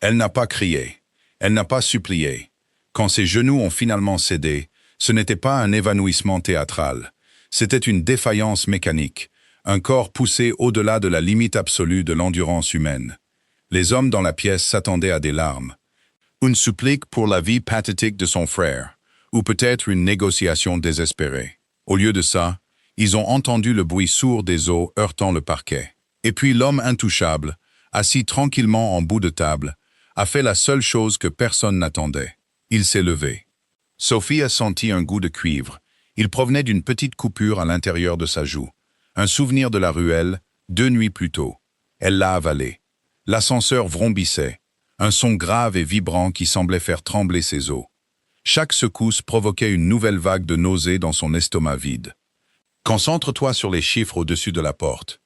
Elle n'a pas crié. Elle n'a pas supplié. Quand ses genoux ont finalement cédé, ce n'était pas un évanouissement théâtral. C'était une défaillance mécanique, un corps poussé au-delà de la limite absolue de l'endurance humaine. Les hommes dans la pièce s'attendaient à des larmes. Une supplique pour la vie pathétique de son frère, ou peut-être une négociation désespérée. Au lieu de ça, ils ont entendu le bruit sourd des os heurtant le parquet. Et puis l'homme intouchable, assis tranquillement en bout de table, a fait la seule chose que personne n'attendait. Il s'est levé. Sophie a senti un goût de cuivre. Il provenait d'une petite coupure à l'intérieur de sa joue. Un souvenir de la ruelle, 2 nuits plus tôt. Elle l'a avalé. L'ascenseur vrombissait, un son grave et vibrant qui semblait faire trembler ses os. Chaque secousse provoquait une nouvelle vague de nausées dans son estomac vide. Concentre-toi sur les chiffres au-dessus de la porte.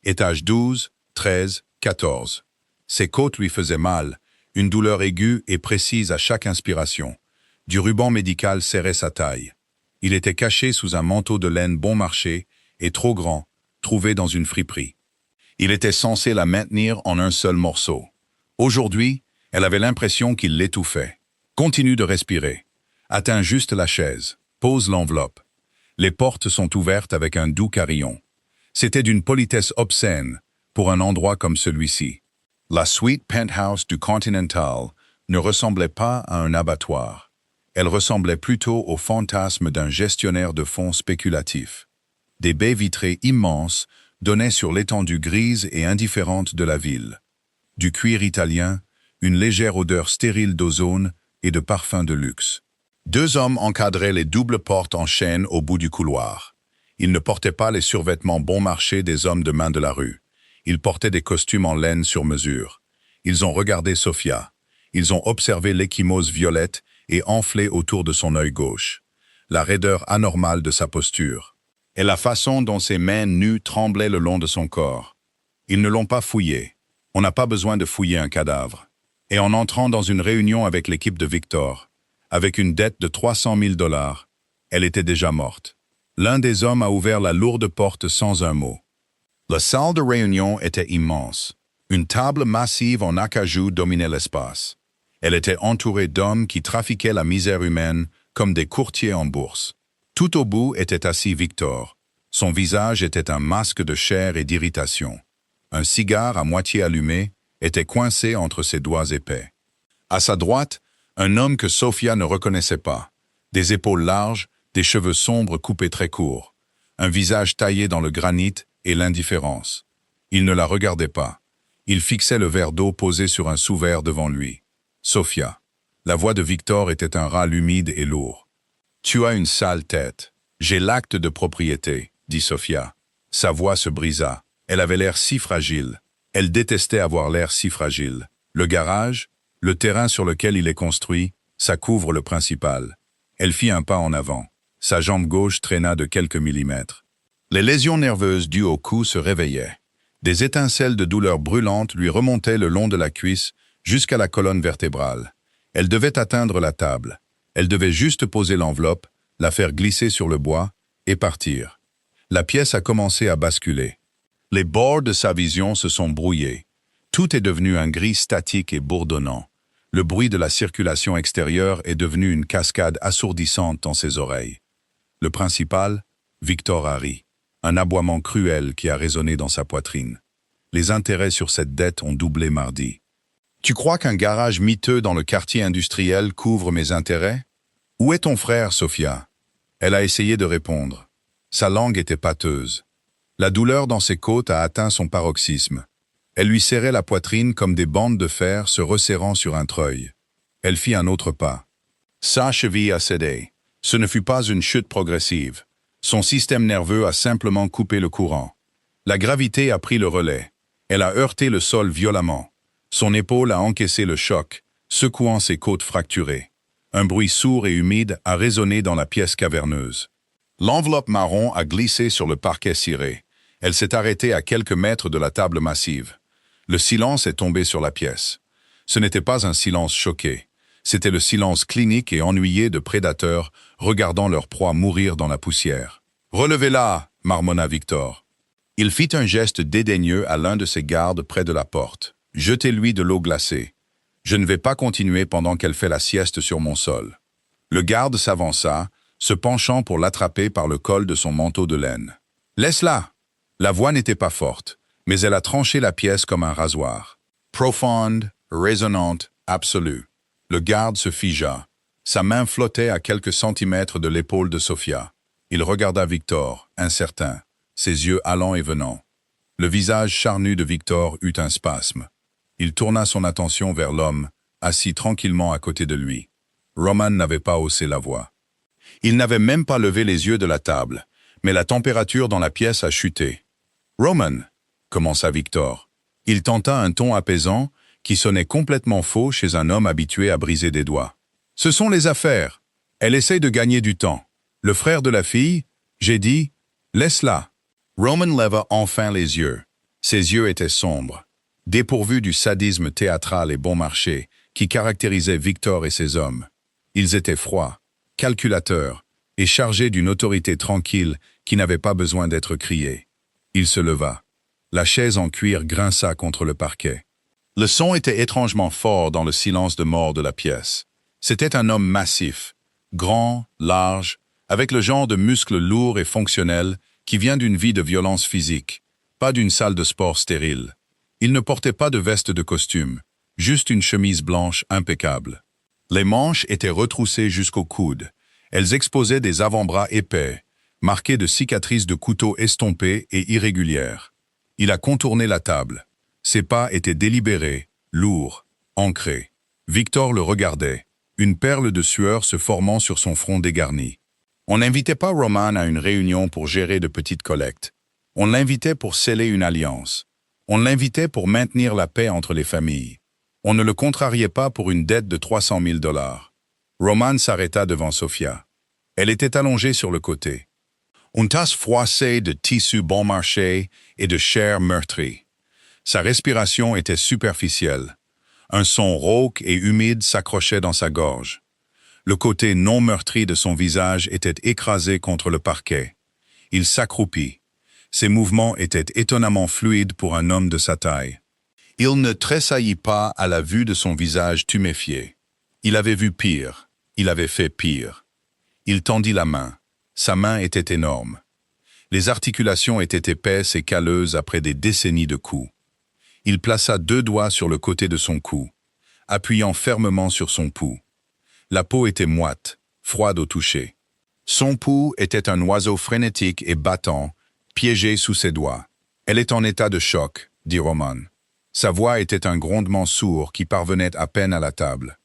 Étage 12, 13, 14. Ses côtes lui faisaient mal, une douleur aiguë et précise à chaque inspiration. Du ruban médical serrait sa taille. Il était caché sous un manteau de laine bon marché et trop grand, trouvé dans une friperie. Il était censé la maintenir en un seul morceau. Aujourd'hui, elle avait l'impression qu'il l'étouffait. Continue de respirer. Atteins juste la chaise. Pose l'enveloppe. Les portes sont ouvertes avec un doux carillon. C'était d'une politesse obscène pour un endroit comme celui-ci. La suite penthouse du Continental ne ressemblait pas à un abattoir. Elle ressemblait plutôt au fantasme d'un gestionnaire de fonds spéculatif. Des baies vitrées immenses donnaient sur l'étendue grise et indifférente de la ville. Du cuir italien, une légère odeur stérile d'ozone et de parfum de luxe. 2 hommes encadraient les doubles portes en chaîne au bout du couloir. Ils ne portaient pas les survêtements bon marché des hommes de main de la rue. Ils portaient des costumes en laine sur mesure. Ils ont regardé Sophia. Ils ont observé l'échymose violette et enflée autour de son œil gauche. La raideur anormale de sa posture. Et la façon dont ses mains nues tremblaient le long de son corps. Ils ne l'ont pas fouillé. On n'a pas besoin de fouiller un cadavre. Et en entrant dans une réunion avec l'équipe de Victor, avec une dette de 300 000 $, elle était déjà morte. L'un des hommes a ouvert la lourde porte sans un mot. La salle de réunion était immense. Une table massive en acajou dominait l'espace. Elle était entourée d'hommes qui trafiquaient la misère humaine comme des courtiers en bourse. Tout au bout était assis Victor. Son visage était un masque de chair et d'irritation. Un cigare à moitié allumé était coincé entre ses doigts épais. À sa droite, un homme que Sophia ne reconnaissait pas. Des épaules larges, des cheveux sombres coupés très courts. Un visage taillé dans le granit et l'indifférence. Il ne la regardait pas. Il fixait le verre d'eau posé sur un sous-verre devant lui. Sophia. La voix de Victor était un râle humide et lourd. « Tu as une sale tête. J'ai l'acte de propriété, » dit Sophia. Sa voix se brisa. Elle avait l'air si fragile. Elle détestait avoir l'air si fragile. Le garage, le terrain sur lequel il est construit, ça couvre le principal. Elle fit un pas en avant. Sa jambe gauche traîna de quelques millimètres. Les lésions nerveuses dues au coup se réveillaient. Des étincelles de douleur brûlante lui remontaient le long de la cuisse jusqu'à la colonne vertébrale. Elle devait atteindre la table. Elle devait juste poser l'enveloppe, la faire glisser sur le bois et partir. La pièce a commencé à basculer. Les bords de sa vision se sont brouillés. Tout est devenu un gris statique et bourdonnant. Le bruit de la circulation extérieure est devenu une cascade assourdissante dans ses oreilles. Le principal, Victor a ri. Un aboiement cruel qui a résonné dans sa poitrine. Les intérêts sur cette dette ont doublé mardi. « Tu crois qu'un garage miteux dans le quartier industriel couvre mes intérêts? Où est ton frère, Sophia ?» Elle a essayé de répondre. Sa langue était pâteuse. La douleur dans ses côtes a atteint son paroxysme. Elle lui serrait la poitrine comme des bandes de fer se resserrant sur un treuil. Elle fit un autre pas. Sa cheville a cédé. Ce ne fut pas une chute progressive. Son système nerveux a simplement coupé le courant. La gravité a pris le relais. Elle a heurté le sol violemment. Son épaule a encaissé le choc, secouant ses côtes fracturées. Un bruit sourd et humide a résonné dans la pièce caverneuse. L'enveloppe marron a glissé sur le parquet ciré. Elle s'est arrêtée à quelques mètres de la table massive. Le silence est tombé sur la pièce. Ce n'était pas un silence choqué. C'était le silence clinique et ennuyé de prédateurs regardant leur proie mourir dans la poussière. « Relevez-la !» marmonna Victor. Il fit un geste dédaigneux à l'un de ses gardes près de la porte. « Jetez-lui de l'eau glacée. » Je ne vais pas continuer pendant qu'elle fait la sieste sur mon sol. Le garde s'avança, se penchant pour l'attraper par le col de son manteau de laine. « Laisse-la !» La voix n'était pas forte, mais elle a tranché la pièce comme un rasoir. Profonde, résonnante, absolue. Le garde se figea. Sa main flottait à quelques centimètres de l'épaule de Sophia. Il regarda Victor, incertain, ses yeux allant et venant. Le visage charnu de Victor eut un spasme. Il tourna son attention vers l'homme, assis tranquillement à côté de lui. Roman n'avait pas haussé la voix. Il n'avait même pas levé les yeux de la table, mais la température dans la pièce a chuté. « Roman !» commença Victor. Il tenta un ton apaisant qui sonnait complètement faux chez un homme habitué à briser des doigts. « Ce sont les affaires. Elle essaye de gagner du temps. Le frère de la fille, j'ai dit, laisse-la. » Roman leva enfin les yeux. Ses yeux étaient sombres, dépourvus du sadisme théâtral et bon marché qui caractérisait Victor et ses hommes. Ils étaient froids, calculateurs et chargés d'une autorité tranquille qui n'avait pas besoin d'être criée. Il se leva. La chaise en cuir grinça contre le parquet. Le son était étrangement fort dans le silence de mort de la pièce. C'était un homme massif, grand, large, avec le genre de muscles lourds et fonctionnels qui vient d'une vie de violence physique, pas d'une salle de sport stérile. Il ne portait pas de veste de costume, juste une chemise blanche impeccable. Les manches étaient retroussées jusqu'au coude. Elles exposaient des avant-bras épais, marqués de cicatrices de couteaux estompées et irrégulières. Il a contourné la table. Ses pas étaient délibérés, lourds, ancrés. Victor le regardait, une perle de sueur se formant sur son front dégarni. On n'invitait pas Roman à une réunion pour gérer de petites collectes. On l'invitait pour sceller une alliance. On l'invitait pour maintenir la paix entre les familles. On ne le contrariait pas pour une dette de 300 000 $. Roman s'arrêta devant Sophia. Elle était allongée sur le côté. Une tasse froissée de tissu bon marché et de chair meurtrie. Sa respiration était superficielle. Un son rauque et humide s'accrochait dans sa gorge. Le côté non meurtri de son visage était écrasé contre le parquet. Il s'accroupit. Ses mouvements étaient étonnamment fluides pour un homme de sa taille. Il ne tressaillit pas à la vue de son visage tuméfié. Il avait vu pire. Il avait fait pire. Il tendit la main. Sa main était énorme. Les articulations étaient épaisses et calleuses après des décennies de coups. Il plaça 2 doigts sur le côté de son cou, appuyant fermement sur son pouls. La peau était moite, froide au toucher. Son pouls était un oiseau frénétique et battant, piégé sous ses doigts. « Elle est en état de choc », dit Roman. Sa voix était un grondement sourd qui parvenait à peine à la table.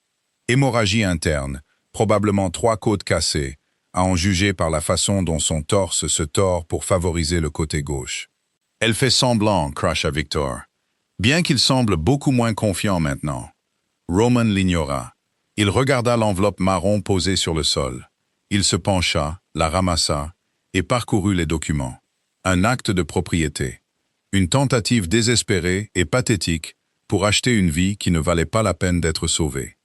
Hémorragie interne, probablement 3 côtes cassées, à en juger par la façon dont son torse se tord pour favoriser le côté gauche. « Elle fait semblant », cracha Victor. Bien qu'il semble beaucoup moins confiant maintenant. Roman l'ignora. Il regarda l'enveloppe marron posée sur le sol. Il se pencha, la ramassa et parcourut les documents. Un acte de propriété. Une tentative désespérée et pathétique pour acheter une vie qui ne valait pas la peine d'être sauvée.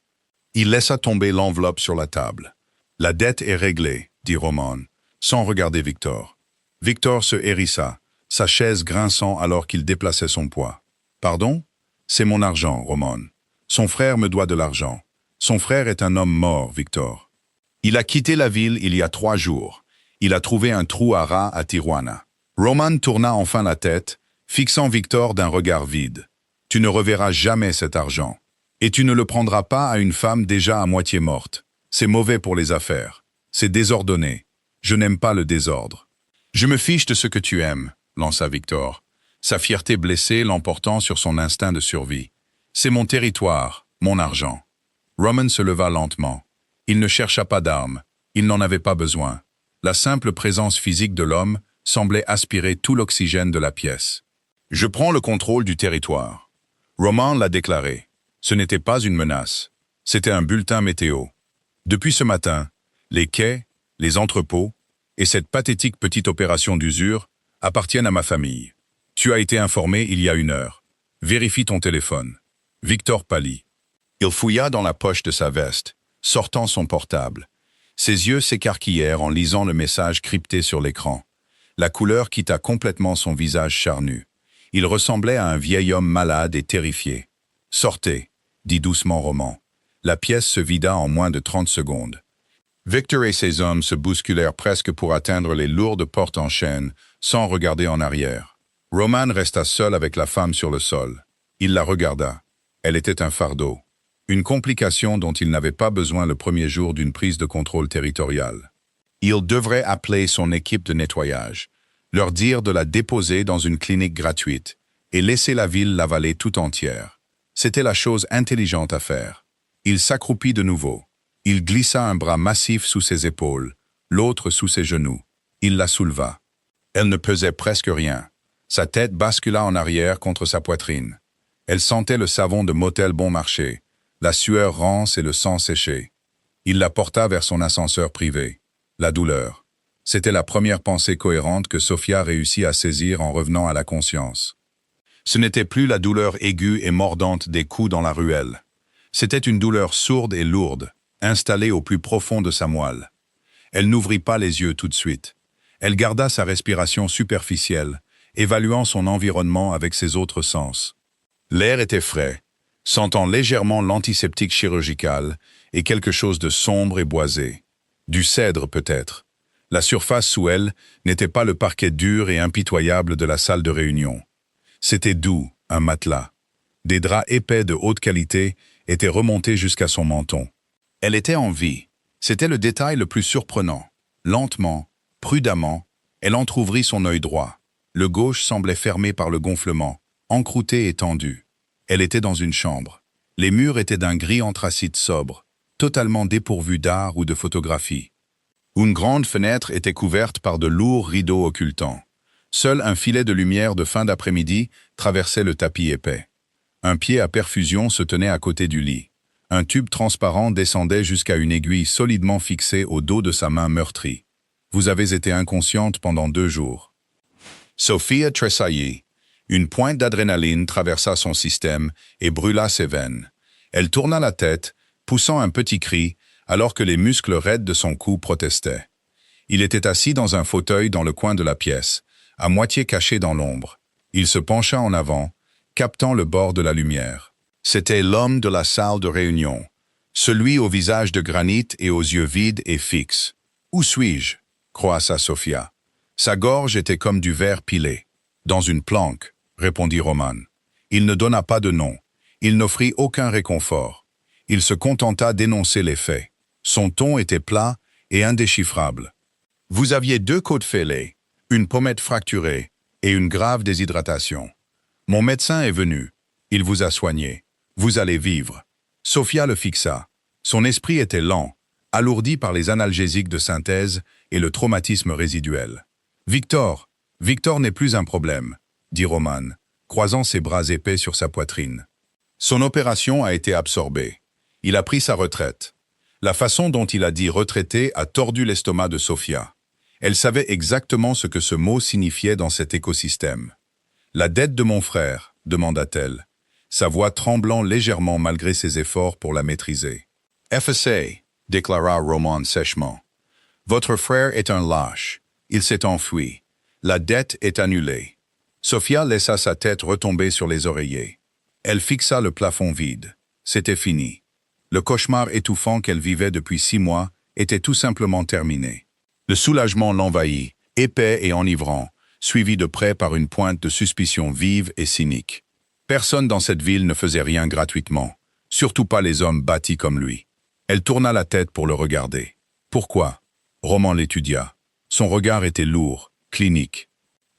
Il laissa tomber l'enveloppe sur la table. « La dette est réglée », dit Roman, sans regarder Victor. Victor se hérissa, sa chaise grinçant alors qu'il déplaçait son poids. « Pardon ? C'est mon argent, Roman. Son frère me doit de l'argent. Son frère est un homme mort, Victor. Il a quitté la ville il y a 3 jours. Il a trouvé un trou à rats à Tijuana. » Roman tourna enfin la tête, fixant Victor d'un regard vide. « Tu ne reverras jamais cet argent. Et tu ne le prendras pas à une femme déjà à moitié morte. C'est mauvais pour les affaires. C'est désordonné. Je n'aime pas le désordre. »« Je me fiche de ce que tu aimes, » lança Victor, sa fierté blessée l'emportant sur son instinct de survie. « C'est mon territoire, mon argent. » Roman se leva lentement. Il ne chercha pas d'armes. Il n'en avait pas besoin. La simple présence physique de l'homme semblait aspirer tout l'oxygène de la pièce. « Je prends le contrôle du territoire. » Roman l'a déclaré. Ce n'était pas une menace. C'était un bulletin météo. Depuis ce matin, les quais, les entrepôts et cette pathétique petite opération d'usure appartiennent à ma famille. Tu as été informé il y a 1 heure. Vérifie ton téléphone. Victor pâlit. Il fouilla dans la poche de sa veste, sortant son portable. Ses yeux s'écarquillèrent en lisant le message crypté sur l'écran. La couleur quitta complètement son visage charnu. Il ressemblait à un vieil homme malade et terrifié. « Sortez. dit doucement Roman. La pièce se vida en moins de 30 secondes. Victor et ses hommes se bousculèrent presque pour atteindre les lourdes portes en chêne, sans regarder en arrière. Roman resta seul avec la femme sur le sol. Il la regarda. Elle était un fardeau. Une complication dont il n'avait pas besoin le premier jour d'une prise de contrôle territoriale. Il devrait appeler son équipe de nettoyage, leur dire de la déposer dans une clinique gratuite et laisser la ville l'avaler tout entière. C'était la chose intelligente à faire. Il s'accroupit de nouveau. Il glissa un bras massif sous ses épaules, l'autre sous ses genoux. Il la souleva. Elle ne pesait presque rien. Sa tête bascula en arrière contre sa poitrine. Elle sentait le savon de motel bon marché, la sueur rance et le sang séché. Il la porta vers son ascenseur privé. La douleur. C'était la première pensée cohérente que Sophia réussit à saisir en revenant à la conscience. Ce n'était plus la douleur aiguë et mordante des coups dans la ruelle. C'était une douleur sourde et lourde, installée au plus profond de sa moelle. Elle n'ouvrit pas les yeux tout de suite. Elle garda sa respiration superficielle, évaluant son environnement avec ses autres sens. L'air était frais, sentant légèrement l'antiseptique chirurgical et quelque chose de sombre et boisé. Du cèdre peut-être. La surface sous elle n'était pas le parquet dur et impitoyable de la salle de réunion. C'était doux, un matelas. Des draps épais de haute qualité étaient remontés jusqu'à son menton. Elle était en vie. C'était le détail le plus surprenant. Lentement, prudemment, elle entr'ouvrit son œil droit. Le gauche semblait fermé par le gonflement, encrouté et tendu. Elle était dans une chambre. Les murs étaient d'un gris anthracite sobre, totalement dépourvu d'art ou de photographie. Une grande fenêtre était couverte par de lourds rideaux occultants. Seul un filet de lumière de fin d'après-midi traversait le tapis épais. Un pied à perfusion se tenait à côté du lit. Un tube transparent descendait jusqu'à une aiguille solidement fixée au dos de sa main meurtrie. Vous avez été inconsciente pendant 2 jours. Sophia tressaillit. Une pointe d'adrénaline traversa son système et brûla ses veines. Elle tourna la tête, poussant un petit cri, alors que les muscles raides de son cou protestaient. Il était assis dans un fauteuil dans le coin de la pièce, à moitié caché dans l'ombre. Il se pencha en avant, captant le bord de la lumière. C'était l'homme de la salle de réunion, celui au visage de granit et aux yeux vides et fixes. « Où suis-je » croissa Sophia. Sa gorge était comme du verre pilé. « Dans une planque », répondit Roman. Il ne donna pas de nom. Il n'offrit aucun réconfort. Il se contenta d'énoncer les faits. Son ton était plat et indéchiffrable. « Vous aviez 2 côtes fêlées, une pommette fracturée et une grave déshydratation. Mon médecin est venu. Il vous a soigné. Vous allez vivre. » Sophia le fixa. Son esprit était lent, alourdi par les analgésiques de synthèse et le traumatisme résiduel. « Victor n'est plus un problème, » dit Roman, croisant ses bras épais sur sa poitrine. Son opération a été absorbée. Il a pris sa retraite. La façon dont il a dit « retraité » a tordu l'estomac de Sophia. Elle savait exactement ce que ce mot signifiait dans cet écosystème. « La dette de mon frère », demanda-t-elle, sa voix tremblant légèrement malgré ses efforts pour la maîtriser. « FSA », déclara Roman sèchement. « Votre frère est un lâche. Il s'est enfui. La dette est annulée. » Sophia laissa sa tête retomber sur les oreillers. Elle fixa le plafond vide. C'était fini. Le cauchemar étouffant qu'elle vivait depuis 6 mois était tout simplement terminé. Le soulagement l'envahit, épais et enivrant, suivi de près par une pointe de suspicion vive et cynique. Personne dans cette ville ne faisait rien gratuitement, surtout pas les hommes bâtis comme lui. Elle tourna la tête pour le regarder. Pourquoi? Roman l'étudia. Son regard était lourd, clinique.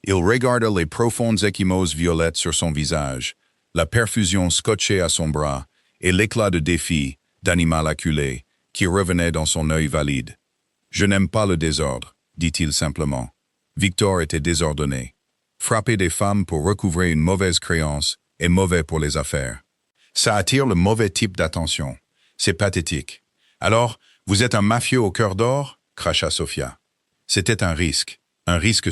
Il regarda les profondes ecchymoses violettes sur son visage, la perfusion scotchée à son bras et l'éclat de défi, d'animal acculé, qui revenait dans son œil valide. « Je n'aime pas le désordre », dit-il simplement. Victor était désordonné. Frapper des femmes pour recouvrer une mauvaise créance est mauvais pour les affaires. Ça attire le mauvais type d'attention. C'est pathétique. « Alors, vous êtes un mafieux au cœur d'or » cracha Sophia. C'était un risque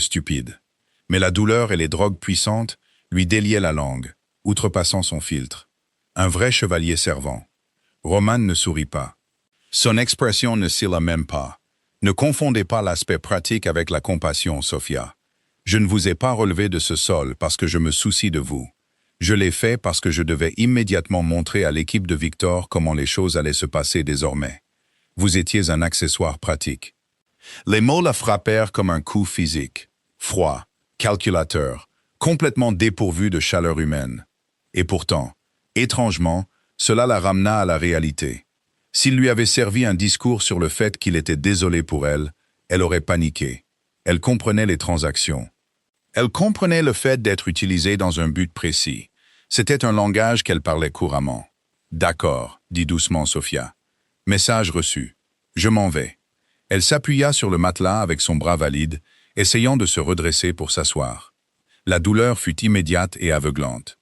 stupide. Mais la douleur et les drogues puissantes lui déliaient la langue, outrepassant son filtre. Un vrai chevalier servant. Roman ne sourit pas. Son expression ne s'ila même pas. Ne confondez pas l'aspect pratique avec la compassion, Sophia. Je ne vous ai pas relevé de ce sol parce que je me soucie de vous. Je l'ai fait parce que je devais immédiatement montrer à l'équipe de Victor comment les choses allaient se passer désormais. Vous étiez un accessoire pratique. Les mots la frappèrent comme un coup physique. Froid, calculateur, complètement dépourvu de chaleur humaine. Et pourtant, étrangement, cela la ramena à la réalité. S'il lui avait servi un discours sur le fait qu'il était désolé pour elle, elle aurait paniqué. Elle comprenait les transactions. Elle comprenait le fait d'être utilisée dans un but précis. C'était un langage qu'elle parlait couramment. « D'accord », dit doucement Sophia. « Message reçu. Je m'en vais. » Elle s'appuya sur le matelas avec son bras valide, essayant de se redresser pour s'asseoir. La douleur fut immédiate et aveuglante.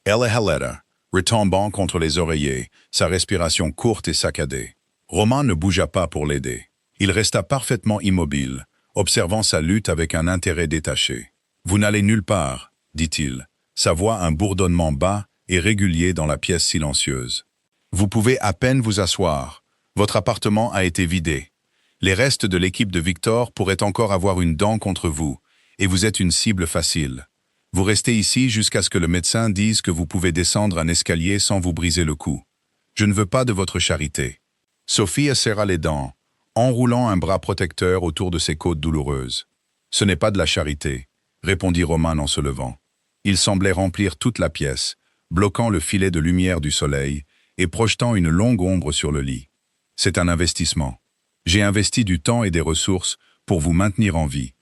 Elle haleta, retombant contre les oreillers, sa respiration courte et saccadée. Roman ne bougea pas pour l'aider. Il resta parfaitement immobile, observant sa lutte avec un intérêt détaché. « Vous n'allez nulle part, » dit-il, sa voix un bourdonnement bas et régulier dans la pièce silencieuse. « Vous pouvez à peine vous asseoir. Votre appartement a été vidé. Les restes de l'équipe de Victor pourraient encore avoir une dent contre vous, et vous êtes une cible facile. Vous restez ici jusqu'à ce que le médecin dise que vous pouvez descendre un escalier sans vous briser le cou. Je ne veux pas de votre charité. » Sophie serra les dents, enroulant un bras protecteur autour de ses côtes douloureuses. « Ce n'est pas de la charité, » répondit Roman en se levant. Il semblait remplir toute la pièce, bloquant le filet de lumière du soleil et projetant une longue ombre sur le lit. « C'est un investissement. J'ai investi du temps et des ressources pour vous maintenir en vie.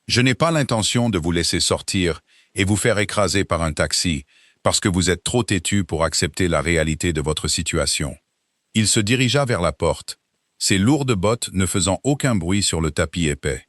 Je n'ai pas l'intention de vous laisser sortir et vous faire écraser par un taxi parce que vous êtes trop têtu pour accepter la réalité de votre situation. » Il se dirigea vers la porte, ses lourdes bottes ne faisant aucun bruit sur le tapis épais.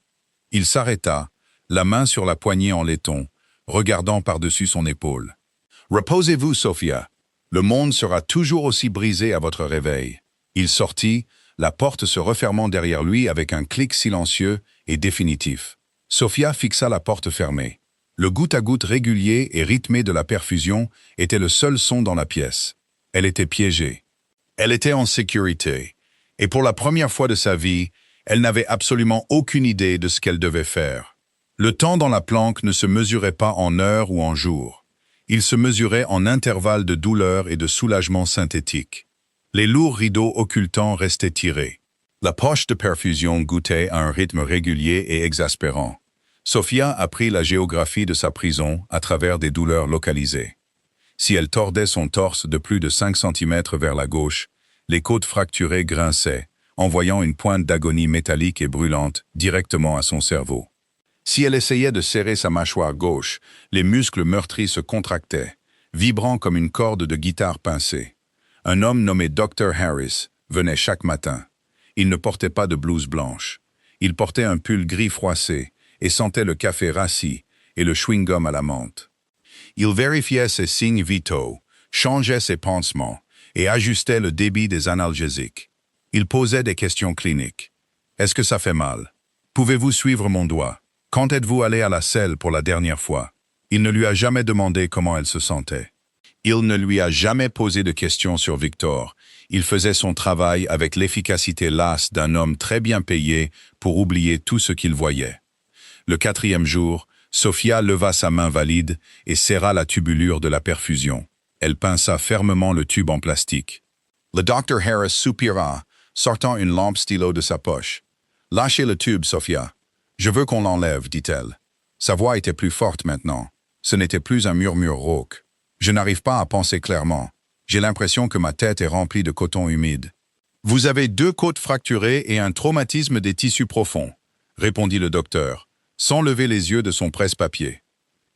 Il s'arrêta, la main sur la poignée en laiton, regardant par-dessus son épaule. « Reposez-vous, Sophia. Le monde sera toujours aussi brisé à votre réveil. » Il sortit, la porte se refermant derrière lui avec un clic silencieux et définitif. Sophia fixa la porte fermée. Le goutte-à-goutte régulier et rythmé de la perfusion était le seul son dans la pièce. Elle était piégée. Elle était en sécurité, et pour la première fois de sa vie, elle n'avait absolument aucune idée de ce qu'elle devait faire. Le temps dans la planque ne se mesurait pas en heures ou en jours. Il se mesurait en intervalles de douleur et de soulagement synthétique. Les lourds rideaux occultants restaient tirés. La poche de perfusion goûtait à un rythme régulier et exaspérant. Sophia apprit la géographie de sa prison à travers des douleurs localisées. Si elle tordait son torse de plus de 5 cm vers la gauche, les côtes fracturées grinçaient, envoyant une pointe d'agonie métallique et brûlante directement à son cerveau. Si elle essayait de serrer sa mâchoire gauche, les muscles meurtris se contractaient, vibrant comme une corde de guitare pincée. Un homme nommé Dr. Harris venait chaque matin. Il ne portait pas de blouse blanche. Il portait un pull gris froissé et sentait le café rassis et le chewing-gum à la menthe. Il vérifiait ses signes vitaux, changeait ses pansements et ajustait le débit des analgésiques. Il posait des questions cliniques. « Est-ce que ça fait mal? Pouvez-vous suivre mon doigt? Quand êtes-vous allé à la selle pour la dernière fois? » Il ne lui a jamais demandé comment elle se sentait. Il ne lui a jamais posé de questions sur Victor. Il faisait son travail avec l'efficacité lasse d'un homme très bien payé pour oublier tout ce qu'il voyait. Le 4e jour, Sophia leva sa main valide et serra la tubulure de la perfusion. Elle pinça fermement le tube en plastique. Le Dr. Harris soupira, sortant une lampe stylo de sa poche. « Lâchez le tube, Sophia. Je veux qu'on l'enlève, dit-elle. Sa voix était plus forte maintenant. Ce n'était plus un murmure rauque. Je n'arrive pas à penser clairement. J'ai l'impression que ma tête est remplie de coton humide. Vous avez 2 côtes fracturées et un traumatisme des tissus profonds, répondit le docteur, sans lever les yeux de son presse-papier.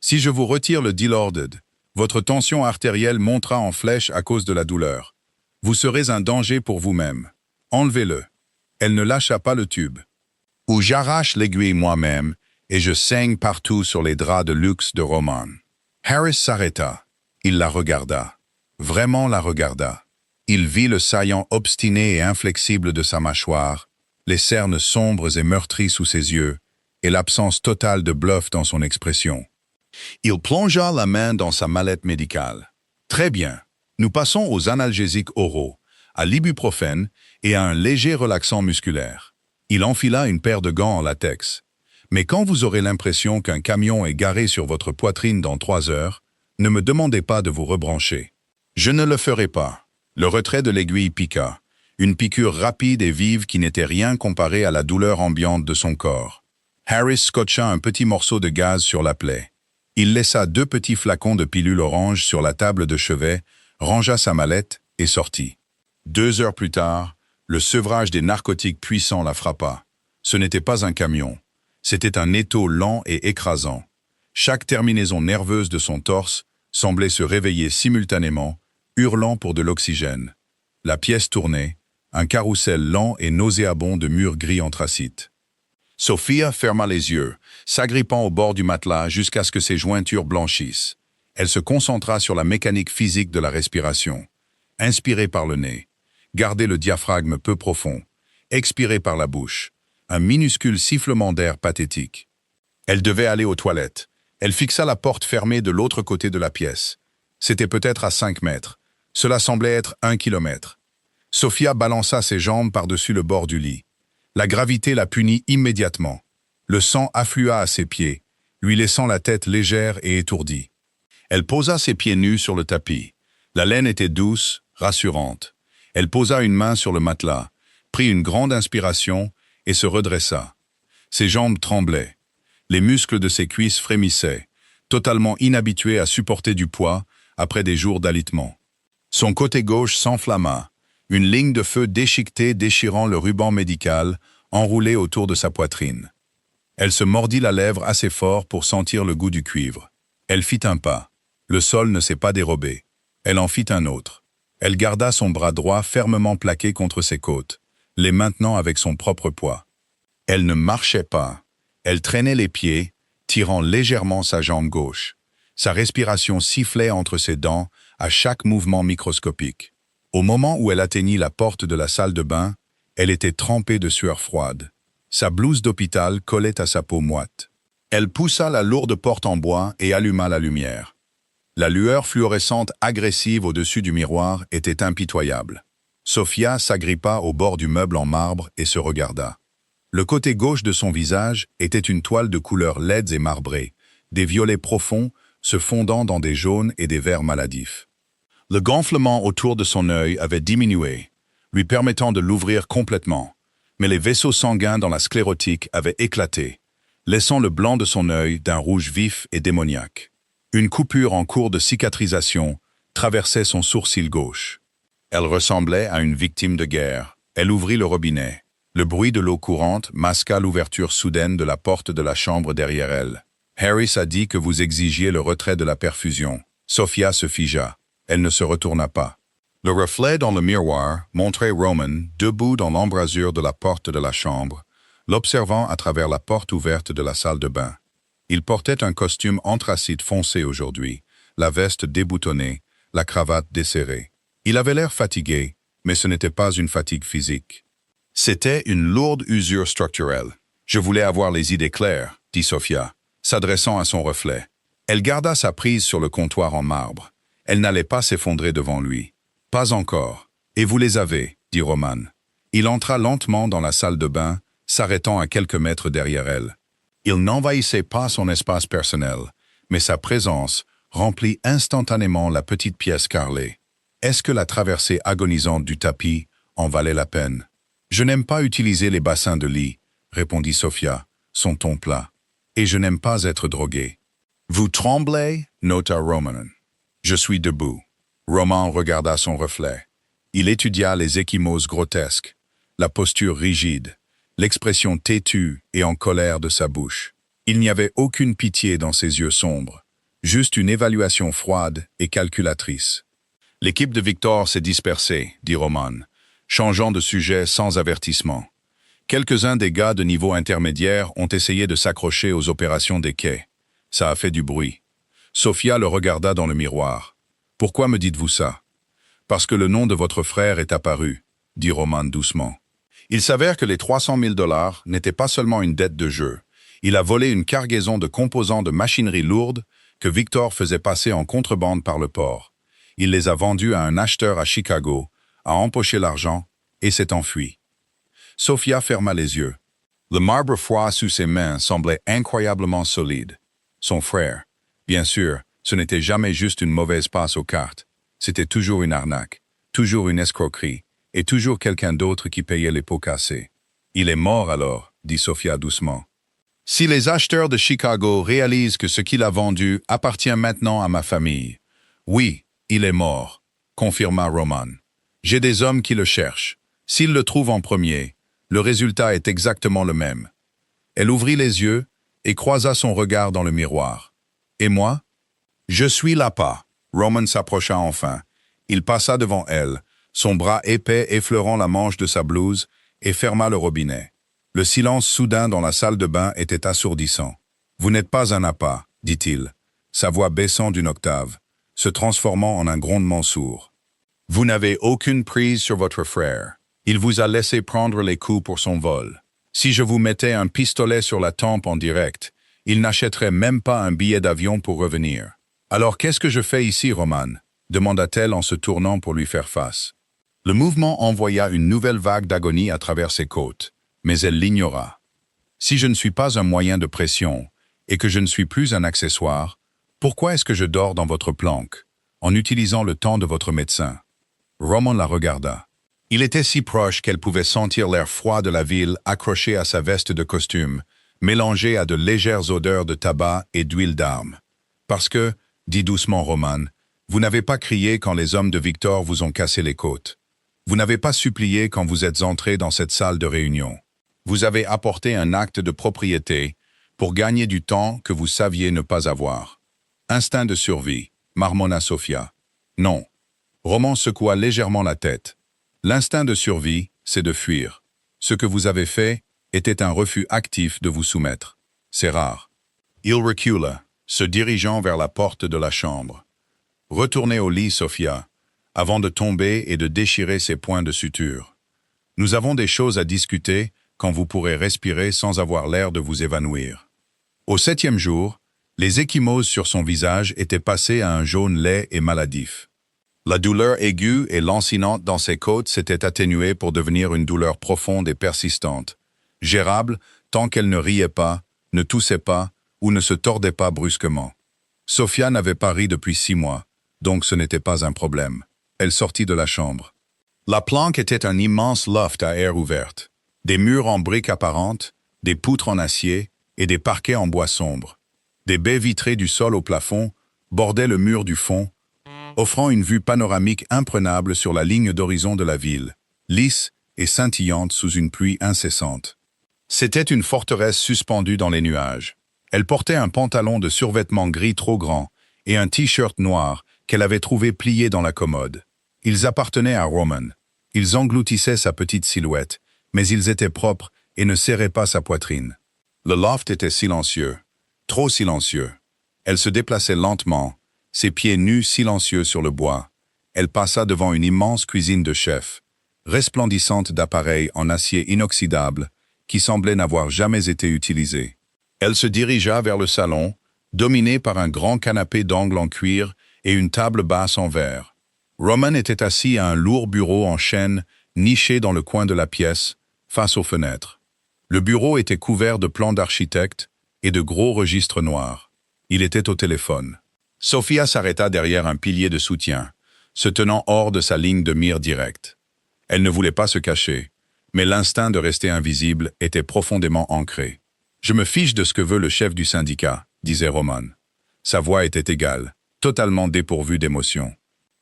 Si je vous retire le Dilaudid, votre tension artérielle montera en flèche à cause de la douleur. Vous serez un danger pour vous-même. Enlevez-le. Elle ne lâcha pas le tube. Ou j'arrache l'aiguille moi-même et je saigne partout sur les draps de luxe de Roman. Harris s'arrêta. Il la regarda. Vraiment la regarda. Il vit le saillant obstiné et inflexible de sa mâchoire, les cernes sombres et meurtries sous ses yeux, et l'absence totale de bluff dans son expression. Il plongea la main dans sa mallette médicale. « Très bien. Nous passons aux analgésiques oraux, à l'ibuprofène et à un léger relaxant musculaire. » Il enfila une paire de gants en latex. « Mais quand vous aurez l'impression qu'un camion est garé sur votre poitrine dans 3 heures, Ne me demandez pas de vous rebrancher. Je ne le ferai pas. Le retrait de l'aiguille piqua. Une piqûre rapide et vive qui n'était rien comparée à la douleur ambiante de son corps. Harris scotcha un petit morceau de gaz sur la plaie. Il laissa 2 petits flacons de pilule orange sur la table de chevet, rangea sa mallette et sortit. 2 heures plus tard, le sevrage des narcotiques puissants la frappa. Ce n'était pas un camion. C'était un étau lent et écrasant. Chaque terminaison nerveuse de son torse semblait se réveiller simultanément, hurlant pour de l'oxygène. La pièce tournait, un carrousel lent et nauséabond de murs gris anthracite. Sophia ferma les yeux, s'agrippant au bord du matelas jusqu'à ce que ses jointures blanchissent. Elle se concentra sur la mécanique physique de la respiration. Inspirer par le nez, garder le diaphragme peu profond, expirer par la bouche, un minuscule sifflement d'air pathétique. Elle devait aller aux toilettes. Elle fixa la porte fermée de l'autre côté de la pièce. C'était peut-être à 5 mètres. Cela semblait être 1 kilomètre. Sophia balança ses jambes par-dessus le bord du lit. La gravité la punit immédiatement. Le sang afflua à ses pieds, lui laissant la tête légère et étourdie. Elle posa ses pieds nus sur le tapis. La laine était douce, rassurante. Elle posa une main sur le matelas, prit une grande inspiration et se redressa. Ses jambes tremblaient. Les muscles de ses cuisses frémissaient, totalement inhabitués à supporter du poids après des jours d'alitement. Son côté gauche s'enflamma, une ligne de feu déchiquetée déchirant le ruban médical enroulé autour de sa poitrine. Elle se mordit la lèvre assez fort pour sentir le goût du cuivre. Elle fit un pas. Le sol ne s'est pas dérobé. Elle en fit un autre. Elle garda son bras droit fermement plaqué contre ses côtes, les maintenant avec son propre poids. Elle ne marchait pas. Elle traînait les pieds, tirant légèrement sa jambe gauche. Sa respiration sifflait entre ses dents à chaque mouvement microscopique. Au moment où elle atteignit la porte de la salle de bain, elle était trempée de sueur froide. Sa blouse d'hôpital collait à sa peau moite. Elle poussa la lourde porte en bois et alluma la lumière. La lueur fluorescente agressive au-dessus du miroir était impitoyable. Sophia s'agrippa au bord du meuble en marbre et se regarda. Le côté gauche de son visage était une toile de couleurs laides et marbrées, des violets profonds se fondant dans des jaunes et des verts maladifs. Le gonflement autour de son œil avait diminué, lui permettant de l'ouvrir complètement, mais les vaisseaux sanguins dans la sclérotique avaient éclaté, laissant le blanc de son œil d'un rouge vif et démoniaque. Une coupure en cours de cicatrisation traversait son sourcil gauche. Elle ressemblait à une victime de guerre. Elle ouvrit le robinet. Le bruit de l'eau courante masqua l'ouverture soudaine de la porte de la chambre derrière elle. Harris a dit que vous exigiez le retrait de la perfusion. Sophia se figea. Elle ne se retourna pas. Le reflet dans le miroir montrait Roman debout dans l'embrasure de la porte de la chambre, l'observant à travers la porte ouverte de la salle de bain. Il portait un costume anthracite foncé aujourd'hui, la veste déboutonnée, la cravate desserrée. Il avait l'air fatigué, mais ce n'était pas une fatigue physique. C'était une lourde usure structurelle. Je voulais avoir les idées claires, dit Sophia, s'adressant à son reflet. Elle garda sa prise sur le comptoir en marbre. Elle n'allait pas s'effondrer devant lui. Pas encore. Et vous les avez, dit Roman. Il entra lentement dans la salle de bain, s'arrêtant à quelques mètres derrière elle. Il n'envahissait pas son espace personnel, mais sa présence remplit instantanément la petite pièce carrelée. Est-ce que la traversée agonisante du tapis en valait la peine? Je n'aime pas utiliser les bassins de lit, répondit Sophia, son ton plat. Et je n'aime pas être droguée. Vous tremblez, nota Roman. Je suis debout. Roman regarda son reflet. Il étudia les ecchymoses grotesques, la posture rigide, l'expression têtue et en colère de sa bouche. Il n'y avait aucune pitié dans ses yeux sombres, juste une évaluation froide et calculatrice. L'équipe de Victor s'est dispersée, dit Roman, changeant de sujet sans avertissement. Quelques-uns des gars de niveau intermédiaire ont essayé de s'accrocher aux opérations des quais. Ça a fait du bruit. Sophia le regarda dans le miroir. « Pourquoi me dites-vous ça ?»« Parce que le nom de votre frère est apparu, » dit Roman doucement. Il s'avère que les 300 000 $ n'étaient pas seulement une dette de jeu. Il a volé une cargaison de composants de machinerie lourde que Victor faisait passer en contrebande par le port. Il les a vendus à un acheteur à Chicago, a empoché l'argent et s'est enfui. Sophia ferma les yeux. Le marbre froid sous ses mains semblait incroyablement solide. Son frère, bien sûr, Ce n'était jamais juste une mauvaise passe aux cartes. C'était toujours une arnaque, toujours une escroquerie, et toujours quelqu'un d'autre qui payait les pots cassés. Il est mort alors, dit Sophia doucement. Si les acheteurs de Chicago réalisent que ce qu'il a vendu appartient maintenant à ma famille, oui, il est mort, confirma Roman. J'ai des hommes qui le cherchent. S'ils le trouvent en premier, le résultat est exactement le même. Elle ouvrit les yeux et croisa son regard dans le miroir. Et moi? Je suis l'appât. Roman s'approcha enfin. Il passa devant elle, son bras épais effleurant la manche de sa blouse, et ferma le robinet. Le silence soudain dans la salle de bain était assourdissant. « Vous n'êtes pas un appât, dit-il, sa voix baissant d'une octave, se transformant en un grondement sourd. Vous n'avez aucune prise sur votre frère. Il vous a laissé prendre les coups pour son vol. Si je vous mettais un pistolet sur la tempe en direct, il n'achèterait même pas un billet d'avion pour revenir. Alors qu'est-ce que je fais ici, Roman? Demanda-t-elle en se tournant pour lui faire face. Le mouvement envoya une nouvelle vague d'agonie à travers ses côtes, mais elle l'ignora. Si je ne suis pas un moyen de pression et que je ne suis plus un accessoire, pourquoi est-ce que je dors dans votre planque, en utilisant le temps de votre médecin? Roman la regarda. Il était si proche qu'elle pouvait sentir l'air froid de la ville accroché à sa veste de costume, mélangé à de légères odeurs de tabac et d'huile d'arme. Parce que, dit doucement Roman, vous n'avez pas crié quand les hommes de Victor vous ont cassé les côtes. Vous n'avez pas supplié quand vous êtes entré dans cette salle de réunion. Vous avez apporté un acte de propriété pour gagner du temps que vous saviez ne pas avoir. Instinct de survie, marmonna Sophia. Non. Roman secoua légèrement la tête. L'instinct de survie, c'est de fuir. Ce que vous avez fait était un refus actif de vous soumettre. C'est rare. Il recula, se dirigeant vers la porte de la chambre. Retournez au lit, Sophia, avant de tomber et de déchirer ses points de suture. Nous avons des choses à discuter quand vous pourrez respirer sans avoir l'air de vous évanouir. Au 7e jour, les ecchymoses sur son visage étaient passées à un jaune laid et maladif. La douleur aiguë et lancinante dans ses côtes s'était atténuée pour devenir une douleur profonde et persistante, gérable tant qu'elle ne riait pas, ne toussait pas ou ne se tordait pas brusquement. Sophia n'avait pas ri depuis 6 mois, donc ce n'était pas un problème. Elle sortit de la chambre. La planque était un immense loft à air ouverte. Des murs en briques apparentes, des poutres en acier et des parquets en bois sombre. Des baies vitrées du sol au plafond bordaient le mur du fond, offrant une vue panoramique imprenable sur la ligne d'horizon de la ville, lisse et scintillante sous une pluie incessante. C'était une forteresse suspendue dans les nuages. Elle portait un pantalon de survêtement gris trop grand et un t-shirt noir qu'elle avait trouvé plié dans la commode. Ils appartenaient à Roman. Ils engloutissaient sa petite silhouette, mais ils étaient propres et ne serraient pas sa poitrine. Le loft était silencieux, trop silencieux. Elle se déplaçait lentement, ses pieds nus silencieux sur le bois. Elle passa devant une immense cuisine de chef, resplendissante d'appareils en acier inoxydable qui semblaient n'avoir jamais été utilisés. Elle se dirigea vers le salon, dominé par un grand canapé d'angle en cuir et une table basse en verre. Roman était assis à un lourd bureau en chêne, niché dans le coin de la pièce, face aux fenêtres. Le bureau était couvert de plans d'architecte et de gros registres noirs. Il était au téléphone. Sophia s'arrêta derrière un pilier de soutien, se tenant hors de sa ligne de mire directe. Elle ne voulait pas se cacher, mais l'instinct de rester invisible était profondément ancré. « Je me fiche de ce que veut le chef du syndicat », disait Roman. Sa voix était égale, totalement dépourvue d'émotion.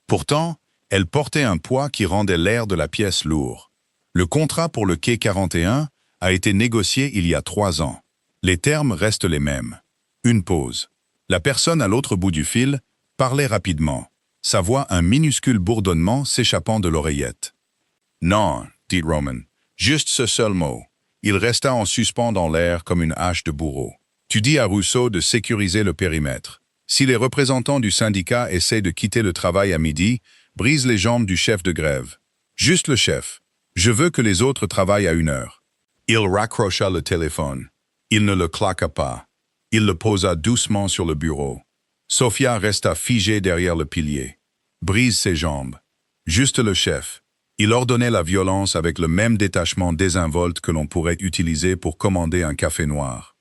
Pourtant, elle portait un poids qui rendait l'air de la pièce lourd. Le contrat pour le quai 41 a été négocié il y a 3 ans. Les termes restent les mêmes. Une pause. La personne à l'autre bout du fil parlait rapidement, sa voix un minuscule bourdonnement s'échappant de l'oreillette. « Non, dit Roman, juste ce seul mot. » Il resta en suspens dans l'air comme une hache de bourreau. « Tu dis à Rousseau de sécuriser le périmètre. Si les représentants du syndicat essaient de quitter le travail à midi, brise les jambes du chef de grève. Juste le chef. Je veux que les autres travaillent à 1 heure. » Il raccrocha le téléphone. Il ne le claqua pas. Il le posa doucement sur le bureau. Sophia resta figée derrière le pilier. Brise ses jambes. Juste le chef. Il ordonnait la violence avec le même détachement désinvolte que l'on pourrait utiliser pour commander un café noir.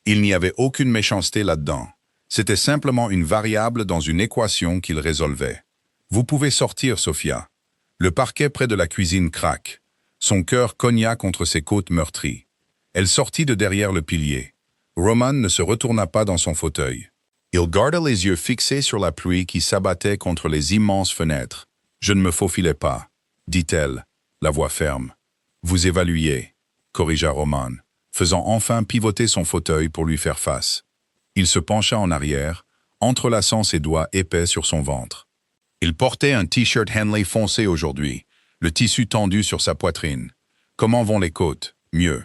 Il n'y avait aucune méchanceté là-dedans. C'était simplement une variable dans une équation qu'il résolvait. Vous pouvez sortir, Sophia. Le parquet près de la cuisine craque. Son cœur cogna contre ses côtes meurtries. Elle sortit de derrière le pilier. Roman ne se retourna pas dans son fauteuil. Il garda les yeux fixés sur la pluie qui s'abattait contre les immenses fenêtres. « Je ne me faufilais pas, » dit-elle, la voix ferme. « Vous évaluiez, » corrigea Roman, faisant enfin pivoter son fauteuil pour lui faire face. Il se pencha en arrière, entrelaçant ses doigts épais sur son ventre. Il portait un t-shirt Henley foncé aujourd'hui, le tissu tendu sur sa poitrine. Comment vont les côtes? Mieux.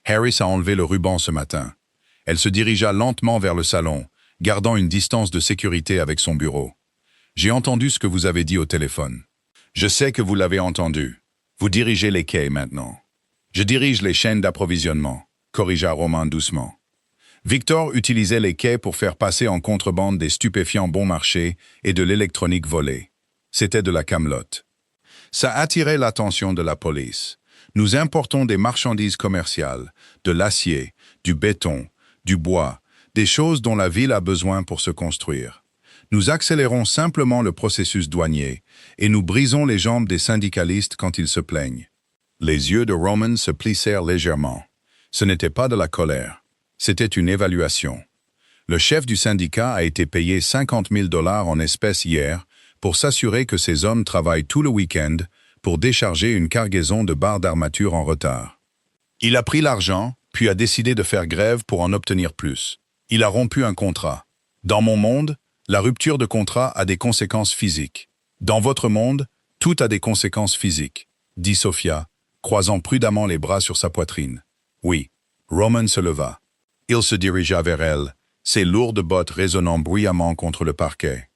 Harris a enlevé le ruban ce matin. Elle se dirigea lentement vers le salon, gardant une distance de sécurité avec son bureau. J'ai entendu ce que vous avez dit au téléphone. Je sais que vous l'avez entendu. Vous dirigez les quais maintenant. Je dirige les chaînes d'approvisionnement, corrigea Roman doucement. Victor utilisait les quais pour faire passer en contrebande des stupéfiants bon marché et de l'électronique volée. C'était de la camelote. Ça attirait l'attention de la police. Nous importons des marchandises commerciales, de l'acier, du béton, du bois, des choses dont la ville a besoin pour se construire. Nous accélérons simplement le processus douanier et nous brisons les jambes des syndicalistes quand ils se plaignent. Les yeux de Roman se plissèrent légèrement. Ce n'était pas de la colère, c'était une évaluation. Le chef du syndicat a été payé 50 000 $ en espèces hier pour s'assurer que ses hommes travaillent tout le week-end pour décharger une cargaison de barres d'armature en retard. Il a pris l'argent, puis a décidé de faire grève pour en obtenir plus. Il a rompu un contrat. Dans mon monde, la rupture de contrat a des conséquences physiques. Dans votre monde, tout a des conséquences physiques, dit Sophia, croisant prudemment les bras sur sa poitrine. Oui. Roman se leva. Il se dirigea vers elle, ses lourdes bottes résonnant bruyamment contre le parquet.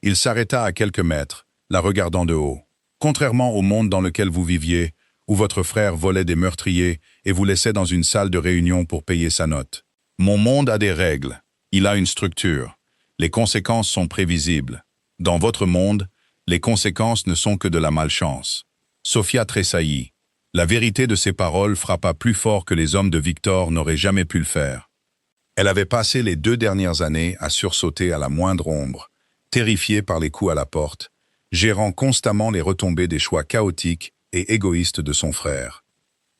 Il s'arrêta à quelques mètres, la regardant de haut. Contrairement au monde dans lequel vous viviez, où votre frère volait des meurtriers et vous laissait dans une salle de réunion pour payer sa note. Mon monde a des règles. Il a une structure. Les conséquences sont prévisibles. Dans votre monde, les conséquences ne sont que de la malchance. Sophia tressaillit. La vérité de ses paroles frappa plus fort que les hommes de Victor n'auraient jamais pu le faire. Elle avait passé les 2 dernières années à sursauter à la moindre ombre, terrifiée par les coups à la porte, gérant constamment les retombées des choix chaotiques et égoïstes de son frère.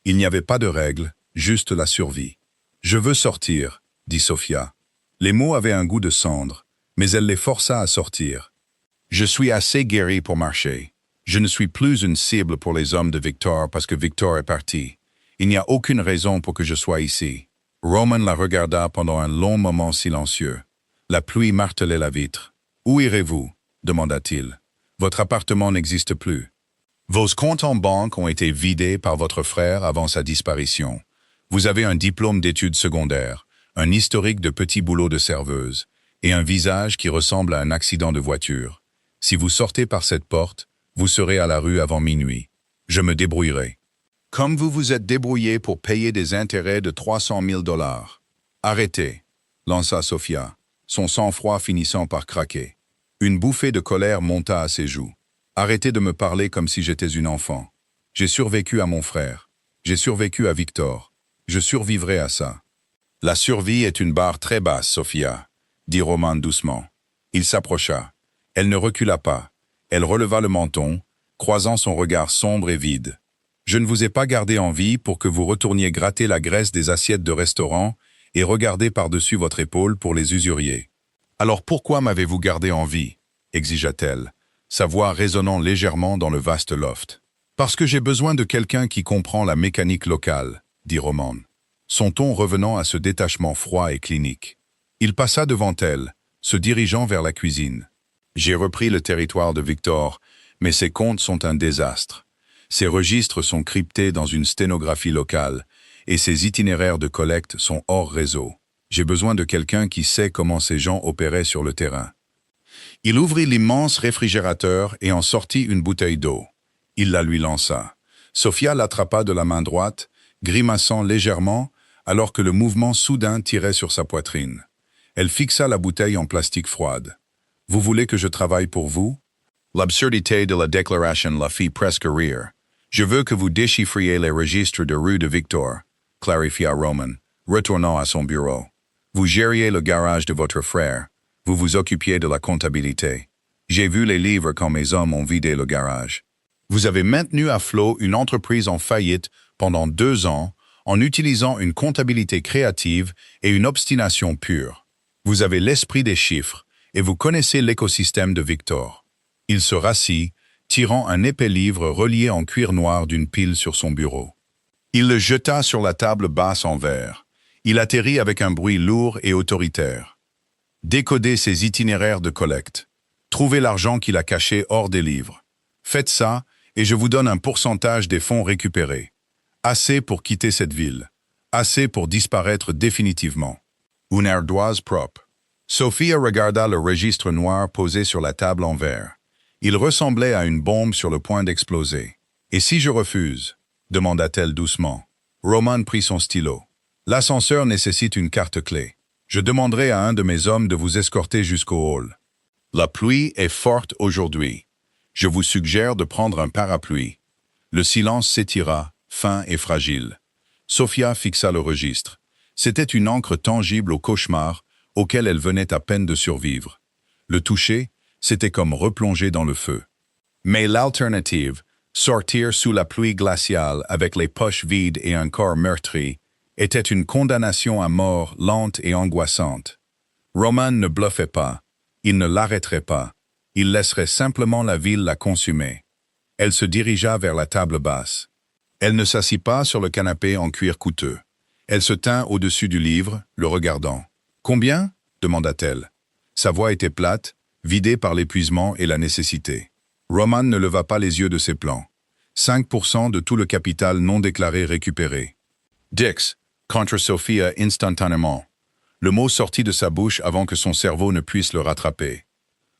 Il n'y avait pas de règles, juste la survie. « Je veux sortir », dit Sophia. Les mots avaient un goût de cendre, mais elle les força à sortir. « Je suis assez guéri pour marcher. Je ne suis plus une cible pour les hommes de Victor parce que Victor est parti. Il n'y a aucune raison pour que je sois ici. » Roman la regarda pendant un long moment silencieux. La pluie martelait la vitre. « Où irez-vous » demanda-t-il. « Votre appartement n'existe plus. Vos comptes en banque ont été vidés par votre frère avant sa disparition. Vous avez un diplôme d'études secondaires, un historique de petits boulots de serveuse et un visage qui ressemble à un accident de voiture. Si vous sortez par cette porte, vous serez à la rue avant minuit. Je me débrouillerai. Comme vous vous êtes débrouillé pour payer des intérêts de 300 000 $. Arrêtez, lança Sophia, son sang-froid finissant par craquer. Une bouffée de colère monta à ses joues. Arrêtez de me parler comme si j'étais une enfant. J'ai survécu à mon frère. J'ai survécu à Victor. Je survivrai à ça. La survie est une barre très basse, Sophia, dit Roman doucement. Il s'approcha. Elle ne recula pas. Elle releva le menton, croisant son regard sombre et vide. Je ne vous ai pas gardé en vie pour que vous retourniez gratter la graisse des assiettes de restaurant et regarder par-dessus votre épaule pour les usuriers. Alors pourquoi m'avez-vous gardé en vie? Exigea-t-elle, sa voix résonnant légèrement dans le vaste loft. Parce que j'ai besoin de quelqu'un qui comprend la mécanique locale, dit Roman, son ton revenant à ce détachement froid et clinique. Il passa devant elle, se dirigeant vers la cuisine. J'ai repris le territoire de Victor, mais ses comptes sont un désastre. Ses registres sont cryptés dans une sténographie locale, et ses itinéraires de collecte sont hors réseau. J'ai besoin de quelqu'un qui sait comment ces gens opéraient sur le terrain. Il ouvrit l'immense réfrigérateur et en sortit une bouteille d'eau. Il la lui lança. Sophia l'attrapa de la main droite, grimaçant légèrement, alors que le mouvement soudain tirait sur sa poitrine. Elle fixa la bouteille en plastique froide. « Vous voulez que je travaille pour vous ?» L'absurdité de la déclaration la fit presque rire. « Je veux que vous déchiffriez les registres de rue de Victor, » clarifia Roman, retournant à son bureau. « Vous gériez le garage de votre frère. Vous vous occupiez de la comptabilité. J'ai vu les livres quand mes hommes ont vidé le garage. Vous avez maintenu à flot une entreprise en faillite pendant 2 ans en utilisant une comptabilité créative et une obstination pure. Vous avez l'esprit des chiffres et vous connaissez l'écosystème de Victor. Il se rassit, tirant un épais livre relié en cuir noir d'une pile sur son bureau. Il le jeta sur la table basse en verre. Il atterrit avec un bruit lourd et autoritaire. Décodez ses itinéraires de collecte. Trouvez l'argent qu'il a caché hors des livres. Faites ça et je vous donne un pourcentage des fonds récupérés. Assez pour quitter cette ville. Assez pour disparaître définitivement. Une ardoise propre. Sophia regarda le registre noir posé sur la table en verre. Il ressemblait à une bombe sur le point d'exploser. « Et si je refuse ?» demanda-t-elle doucement. Roman prit son stylo. « L'ascenseur nécessite une carte clé. Je demanderai à un de mes hommes de vous escorter jusqu'au hall. La pluie est forte aujourd'hui. Je vous suggère de prendre un parapluie. » Le silence s'étira, fin et fragile. Sophia fixa le registre. C'était une encre tangible au cauchemar auquel elle venait à peine de survivre. Le toucher, c'était comme replonger dans le feu. Mais l'alternative, sortir sous la pluie glaciale avec les poches vides et un corps meurtri, était une condamnation à mort lente et angoissante. Roman ne bluffait pas. Il ne l'arrêterait pas. Il laisserait simplement la ville la consumer. Elle se dirigea vers la table basse. Elle ne s'assit pas sur le canapé en cuir coûteux. Elle se tint au-dessus du livre, le regardant. « Combien ?» demanda-t-elle. Sa voix était plate, vidée par l'épuisement et la nécessité. Roman ne leva pas les yeux de ses plans. 5% de tout le capital non déclaré récupéré. « Dix » contre Sophia instantanément. Le mot sortit de sa bouche avant que son cerveau ne puisse le rattraper.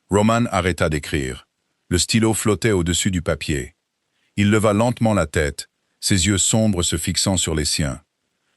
Roman arrêta d'écrire. Le stylo flottait au-dessus du papier. Il leva lentement la tête, ses yeux sombres se fixant sur les siens.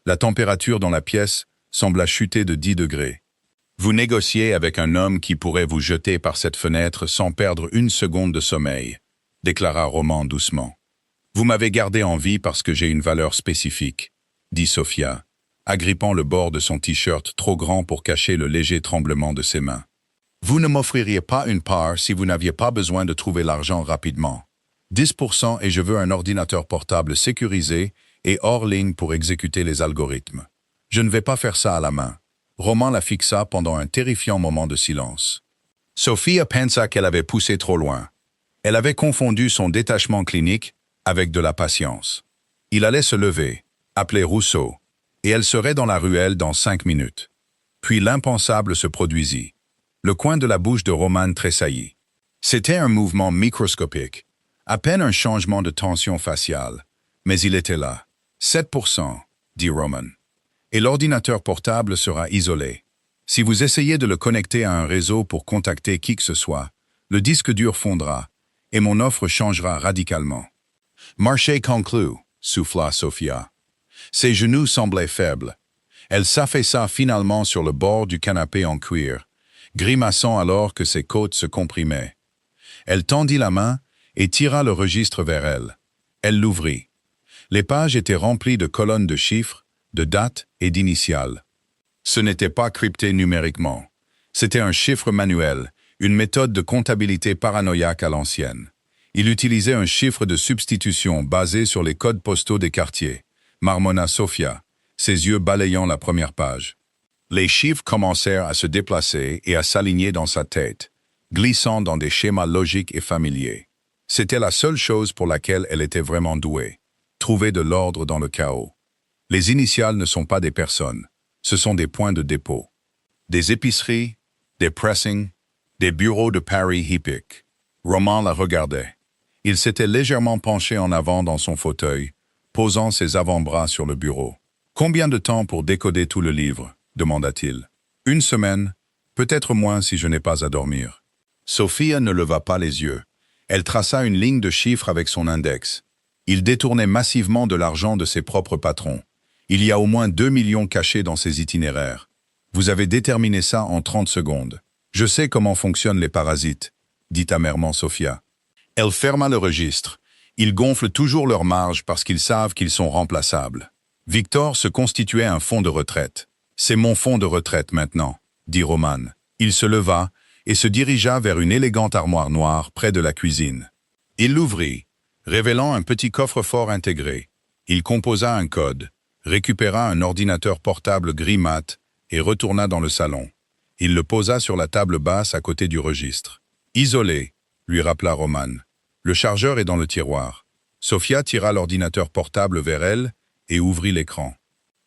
La température dans la pièce sembla chuter de 10 degrés. « Vous négociez avec un homme qui pourrait vous jeter par cette fenêtre sans perdre une seconde de sommeil, » déclara Roman doucement. « Vous m'avez gardé en vie parce que j'ai une valeur spécifique, » dit Sophia, agrippant le bord de son t-shirt trop grand pour cacher le léger tremblement de ses mains. « Vous ne m'offririez pas une part si vous n'aviez pas besoin de trouver l'argent rapidement. 10% et je veux un ordinateur portable sécurisé et hors ligne pour exécuter les algorithmes. Je ne vais pas faire ça à la main. » Roman la fixa pendant un terrifiant moment de silence. Sophia pensa qu'elle avait poussé trop loin. Elle avait confondu son détachement clinique avec de la patience. Il allait se lever, appeler Rousseau, et elle serait dans la ruelle dans 5 minutes. Puis l'impensable se produisit. Le coin de la bouche de Roman tressaillit. C'était un mouvement microscopique, à peine un changement de tension faciale, mais il était là. 7%, dit Roman. Et l'ordinateur portable sera isolé. Si vous essayez de le connecter à un réseau pour contacter qui que ce soit, le disque dur fondra, et mon offre changera radicalement. Marché conclu, souffla Sophia. Ses genoux semblaient faibles. Elle s'affaissa finalement sur le bord du canapé en cuir, grimaçant alors que ses côtes se comprimaient. Elle tendit la main et tira le registre vers elle. Elle l'ouvrit. Les pages étaient remplies de colonnes de chiffres, de dates et d'initiales. Ce n'était pas crypté numériquement. C'était un chiffre manuel, une méthode de comptabilité paranoïaque à l'ancienne. Il utilisait un chiffre de substitution basé sur les codes postaux des quartiers, marmonna Sophia, ses yeux balayant la première page. Les chiffres commencèrent à se déplacer et à s'aligner dans sa tête, glissant dans des schémas logiques et familiers. C'était la seule chose pour laquelle elle était vraiment douée, trouver de l'ordre dans le chaos. Les initiales ne sont pas des personnes, ce sont des points de dépôt. Des épiceries, des pressings, des bureaux de Paris hippiques. Roman la regardait. Il s'était légèrement penché en avant dans son fauteuil, posant ses avant-bras sur le bureau. « Combien de temps pour décoder tout le livre ?» demanda-t-il. « 1 semaine, peut-être moins si je n'ai pas à dormir. » Sophia ne leva pas les yeux. Elle traça une ligne de chiffres avec son index. Il détournait massivement de l'argent de ses propres patrons. Il y a au moins 2 millions cachés dans ces itinéraires. Vous avez déterminé ça en 30 secondes. Je sais comment fonctionnent les parasites, dit amèrement Sophia. Elle ferma le registre. Ils gonflent toujours leur marge parce qu'ils savent qu'ils sont remplaçables. Victor se constituait un fonds de retraite. C'est mon fonds de retraite maintenant, dit Roman. Il se leva et se dirigea vers une élégante armoire noire près de la cuisine. Il l'ouvrit, révélant un petit coffre-fort intégré. Il composa un code, récupéra un ordinateur portable gris mat et retourna dans le salon. Il le posa sur la table basse à côté du registre. « Isolé », lui rappela Roman. « Le chargeur est dans le tiroir. » Sofia tira l'ordinateur portable vers elle et ouvrit l'écran.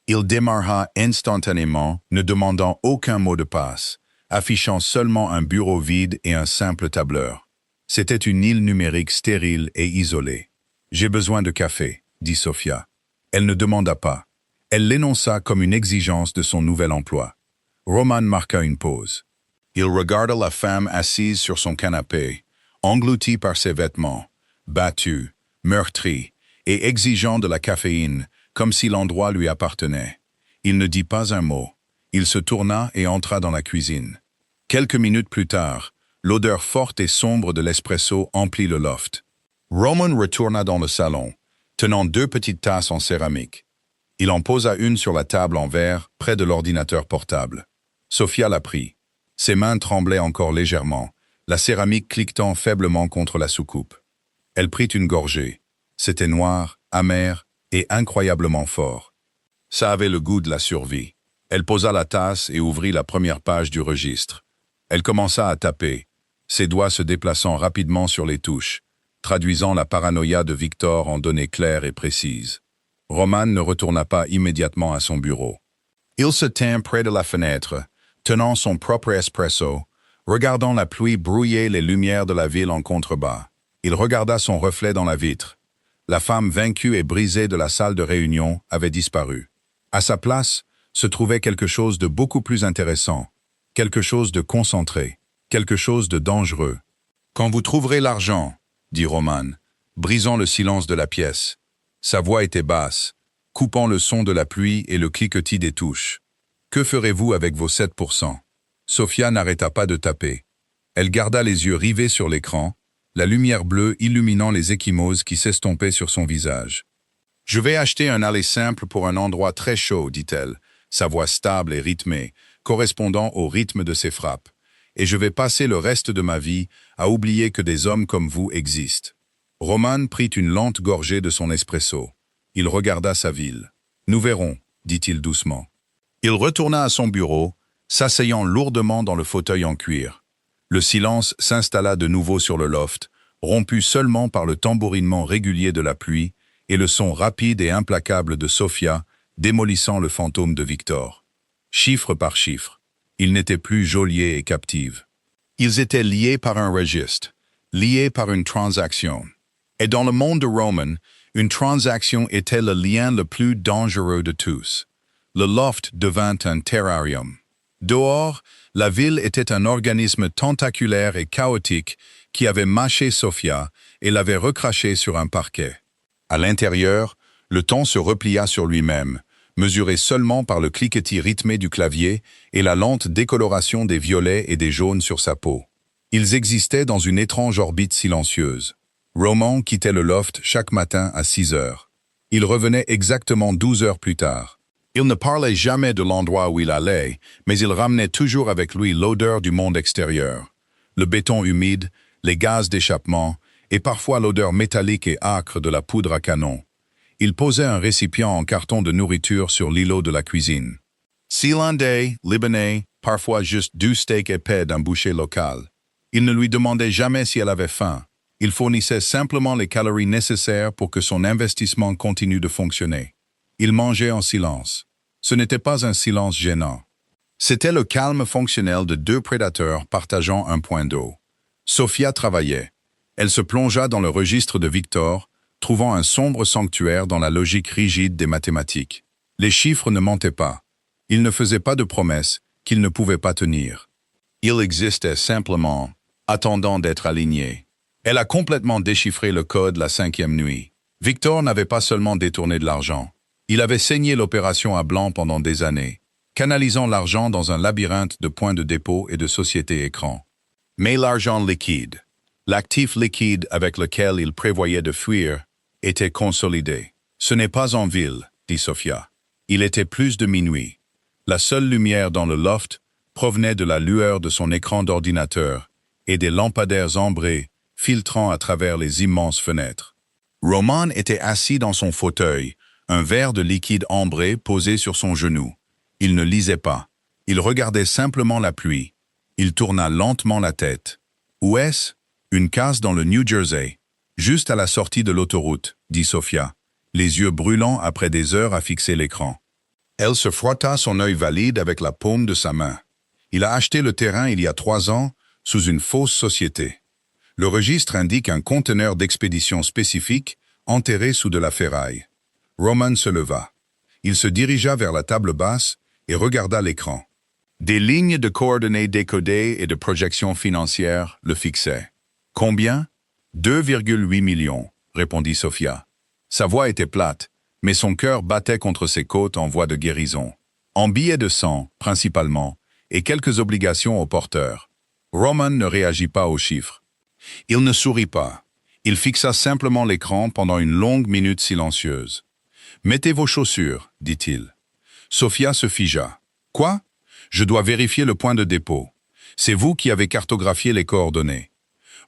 Il démarra instantanément, ne demandant aucun mot de passe, affichant seulement un bureau vide et un simple tableur. C'était une île numérique stérile et isolée. « J'ai besoin de café », dit Sofia. Elle ne demanda pas. Elle l'énonça comme une exigence de son nouvel emploi. Roman marqua une pause. Il regarda la femme assise sur son canapé, engloutie par ses vêtements, battue, meurtrie et exigeant de la caféine, comme si l'endroit lui appartenait. Il ne dit pas un mot. Il se tourna et entra dans la cuisine. Quelques minutes plus tard, l'odeur forte et sombre de l'espresso emplit le loft. Roman retourna dans le salon, tenant 2 petites tasses en céramique. Il en posa une sur la table en verre, près de l'ordinateur portable. Sofia la prit. Ses mains tremblaient encore légèrement, la céramique cliquetant faiblement contre la soucoupe. Elle prit une gorgée. C'était noir, amer et incroyablement fort. Ça avait le goût de la survie. Elle posa la tasse et ouvrit la première page du registre. Elle commença à taper, ses doigts se déplaçant rapidement sur les touches, traduisant la paranoïa de Victor en données claires et précises. Roman ne retourna pas immédiatement à son bureau. Il se tint près de la fenêtre, tenant son propre espresso, regardant la pluie brouiller les lumières de la ville en contrebas. Il regarda son reflet dans la vitre. La femme vaincue et brisée de la salle de réunion avait disparu. À sa place, se trouvait quelque chose de beaucoup plus intéressant, quelque chose de concentré, quelque chose de dangereux. « Quand vous trouverez l'argent, » dit Roman, brisant le silence de la pièce. Sa voix était basse, coupant le son de la pluie et le cliquetis des touches. « Que ferez-vous avec vos 7%? » Sofia n'arrêta pas de taper. Elle garda les yeux rivés sur l'écran, la lumière bleue illuminant les ecchymoses qui s'estompaient sur son visage. « Je vais acheter un aller simple pour un endroit très chaud, dit-elle, sa voix stable et rythmée, correspondant au rythme de ses frappes. Et je vais passer le reste de ma vie à oublier que des hommes comme vous existent. » Roman prit une lente gorgée de son espresso. Il regarda sa ville. « Nous verrons, » dit-il doucement. Il retourna à son bureau, s'asseyant lourdement dans le fauteuil en cuir. Le silence s'installa de nouveau sur le loft, rompu seulement par le tambourinement régulier de la pluie et le son rapide et implacable de Sofia démolissant le fantôme de Victor. Chiffre par chiffre, ils n'étaient plus geôliers et captives. Ils étaient liés par un registre, liés par une transaction. Et dans le monde de Roman, une transaction était le lien le plus dangereux de tous. Le loft devint un terrarium. Dehors, la ville était un organisme tentaculaire et chaotique qui avait mâché Sofia et l'avait recrachée sur un parquet. À l'intérieur, le temps se replia sur lui-même, mesuré seulement par le cliquetis rythmé du clavier et la lente décoloration des violets et des jaunes sur sa peau. Ils existaient dans une étrange orbite silencieuse. Roman quittait le loft chaque matin à 6 heures. Il revenait exactement 12 heures plus tard. Il ne parlait jamais de l'endroit où il allait, mais il ramenait toujours avec lui l'odeur du monde extérieur. Le béton humide, les gaz d'échappement et parfois l'odeur métallique et âcre de la poudre à canon. Il posait un récipient en carton de nourriture sur l'îlot de la cuisine. Sealandais, libanais, parfois juste 2 steaks épais d'un boucher local. Il ne lui demandait jamais si elle avait faim. Il fournissait simplement les calories nécessaires pour que son investissement continue de fonctionner. Il mangeait en silence. Ce n'était pas un silence gênant. C'était le calme fonctionnel de 2 prédateurs partageant un point d'eau. Sofia travaillait. Elle se plongea dans le registre de Victor, trouvant un sombre sanctuaire dans la logique rigide des mathématiques. Les chiffres ne mentaient pas. Ils ne faisaient pas de promesses qu'ils ne pouvaient pas tenir. Ils existaient simplement, attendant d'être alignés. Elle a complètement déchiffré le code la 5e nuit. Victor n'avait pas seulement détourné de l'argent. Il avait saigné l'opération à blanc pendant des années, canalisant l'argent dans un labyrinthe de points de dépôt et de sociétés écrans. Mais l'argent liquide, l'actif liquide avec lequel il prévoyait de fuir, était consolidé. « Ce n'est pas en ville, » dit Sofia. Il était plus de minuit. La seule lumière dans le loft provenait de la lueur de son écran d'ordinateur et des lampadaires ambrés filtrant à travers les immenses fenêtres. Roman était assis dans son fauteuil, un verre de liquide ambré posé sur son genou. Il ne lisait pas. Il regardait simplement la pluie. Il tourna lentement la tête. Où est-ce? Une case dans le New Jersey. Juste à la sortie de l'autoroute, dit Sophia, les yeux brûlants après des heures à fixer l'écran. Elle se frotta son œil valide avec la paume de sa main. Il a acheté le terrain il y a 3 ans sous une fausse société. Le registre indique un conteneur d'expédition spécifique enterré sous de la ferraille. Roman se leva. Il se dirigea vers la table basse et regarda l'écran. Des lignes de coordonnées décodées et de projections financières le fixaient. Combien? 2,8 millions, répondit Sophia. Sa voix était plate, mais son cœur battait contre ses côtes en voie de guérison. En billets de sang, principalement, et quelques obligations aux porteurs. Roman ne réagit pas aux chiffres. Il ne sourit pas. Il fixa simplement l'écran pendant une longue minute silencieuse. « Mettez vos chaussures, dit-il. » Sophia se figea. « Quoi? Je dois vérifier le point de dépôt. C'est vous qui avez cartographié les coordonnées. »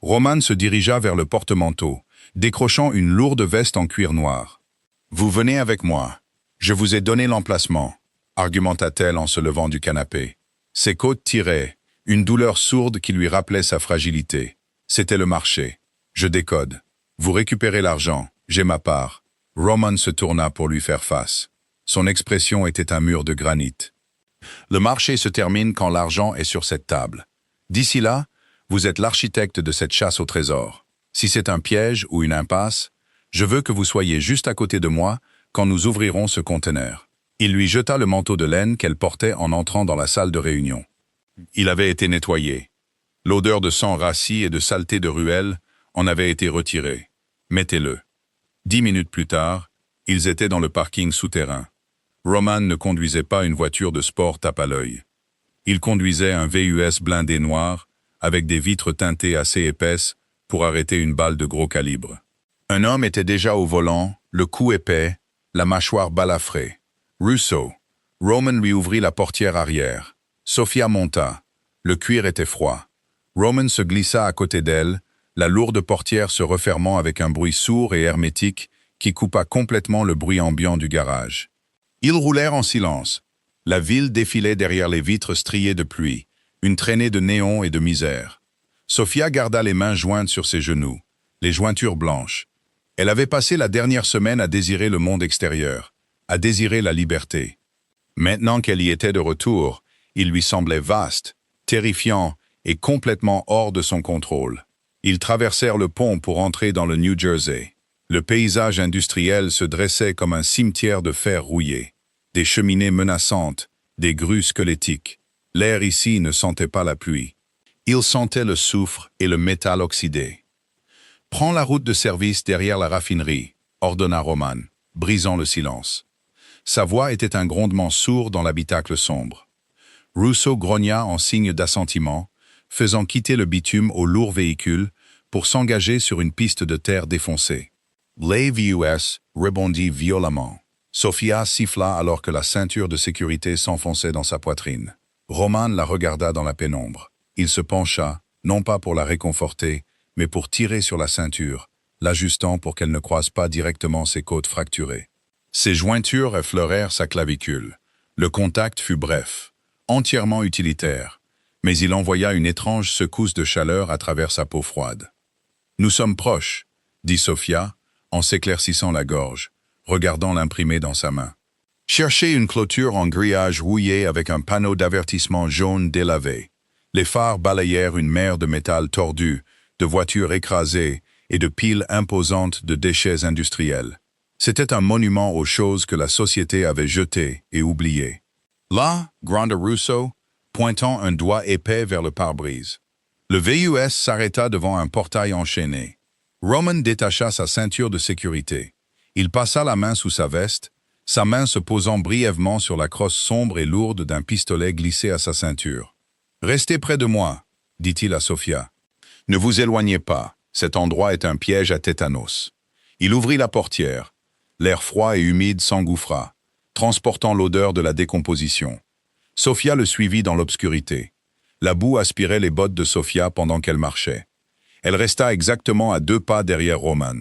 Roman se dirigea vers le porte-manteau, décrochant une lourde veste en cuir noir. « Vous venez avec moi. Je vous ai donné l'emplacement, » argumenta-t-elle en se levant du canapé. Ses côtes tiraient, une douleur sourde qui lui rappelait sa fragilité. C'était le marché. Je décode. Vous récupérez l'argent, j'ai ma part. Roman se tourna pour lui faire face. Son expression était un mur de granit. Le marché se termine quand l'argent est sur cette table. D'ici là, vous êtes l'architecte de cette chasse au trésor. Si c'est un piège ou une impasse, je veux que vous soyez juste à côté de moi quand nous ouvrirons ce conteneur. Il lui jeta le manteau de laine qu'elle portait en entrant dans la salle de réunion. Il avait été nettoyé. L'odeur de sang rassis et de saleté de ruelle en avait été retirée. Mettez-le. 10 minutes plus tard, ils étaient dans le parking souterrain. Roman ne conduisait pas une voiture de sport tape à l'œil. Il conduisait un VUS blindé noir, avec des vitres teintées assez épaisses pour arrêter une balle de gros calibre. Un homme était déjà au volant, le cou épais, la mâchoire balafrée. Russo. Roman lui ouvrit la portière arrière. Sophia monta. Le cuir était froid. Roman se glissa à côté d'elle, la lourde portière se refermant avec un bruit sourd et hermétique qui coupa complètement le bruit ambiant du garage. Ils roulèrent en silence. La ville défilait derrière les vitres striées de pluie, une traînée de néons et de misère. Sophia garda les mains jointes sur ses genoux, les jointures blanches. Elle avait passé la dernière semaine à désirer le monde extérieur, à désirer la liberté. Maintenant qu'elle y était de retour, il lui semblait vaste, terrifiant et complètement hors de son contrôle. Ils traversèrent le pont pour entrer dans le New Jersey. Le paysage industriel se dressait comme un cimetière de fer rouillé. Des cheminées menaçantes, des grues squelettiques. L'air ici ne sentait pas la pluie. Il sentait le soufre et le métal oxydé. « Prends la route de service derrière la raffinerie », ordonna Roman, brisant le silence. Sa voix était un grondement sourd dans l'habitacle sombre. Russo grogna en signe d'assentiment, faisant quitter le bitume au lourd véhicule pour s'engager sur une piste de terre défoncée. L'AVUS rebondit violemment. Sophia siffla alors que la ceinture de sécurité s'enfonçait dans sa poitrine. Roman la regarda dans la pénombre. Il se pencha, non pas pour la réconforter, mais pour tirer sur la ceinture, l'ajustant pour qu'elle ne croise pas directement ses côtes fracturées. Ses jointures effleurèrent sa clavicule. Le contact fut bref, entièrement utilitaire, mais il envoya une étrange secousse de chaleur à travers sa peau froide. « Nous sommes proches », dit Sophia, en s'éclaircissant la gorge, regardant l'imprimé dans sa main. « Cherchez une clôture en grillage rouillé avec un panneau d'avertissement jaune délavé. » Les phares balayèrent une mer de métal tordu, de voitures écrasées et de piles imposantes de déchets industriels. C'était un monument aux choses que la société avait jetées et oubliées. Là, gronda Russo, pointant un doigt épais vers le pare-brise. Le VUS s'arrêta devant un portail enchaîné. Roman détacha sa ceinture de sécurité. Il passa la main sous sa veste, sa main se posant brièvement sur la crosse sombre et lourde d'un pistolet glissé à sa ceinture. « Restez près de moi, » dit-il à Sophia. « Ne vous éloignez pas, cet endroit est un piège à tétanos. » Il ouvrit la portière. L'air froid et humide s'engouffra, transportant l'odeur de la décomposition. Sofia le suivit dans l'obscurité. La boue aspirait les bottes de Sofia pendant qu'elle marchait. Elle resta exactement à 2 pas derrière Roman.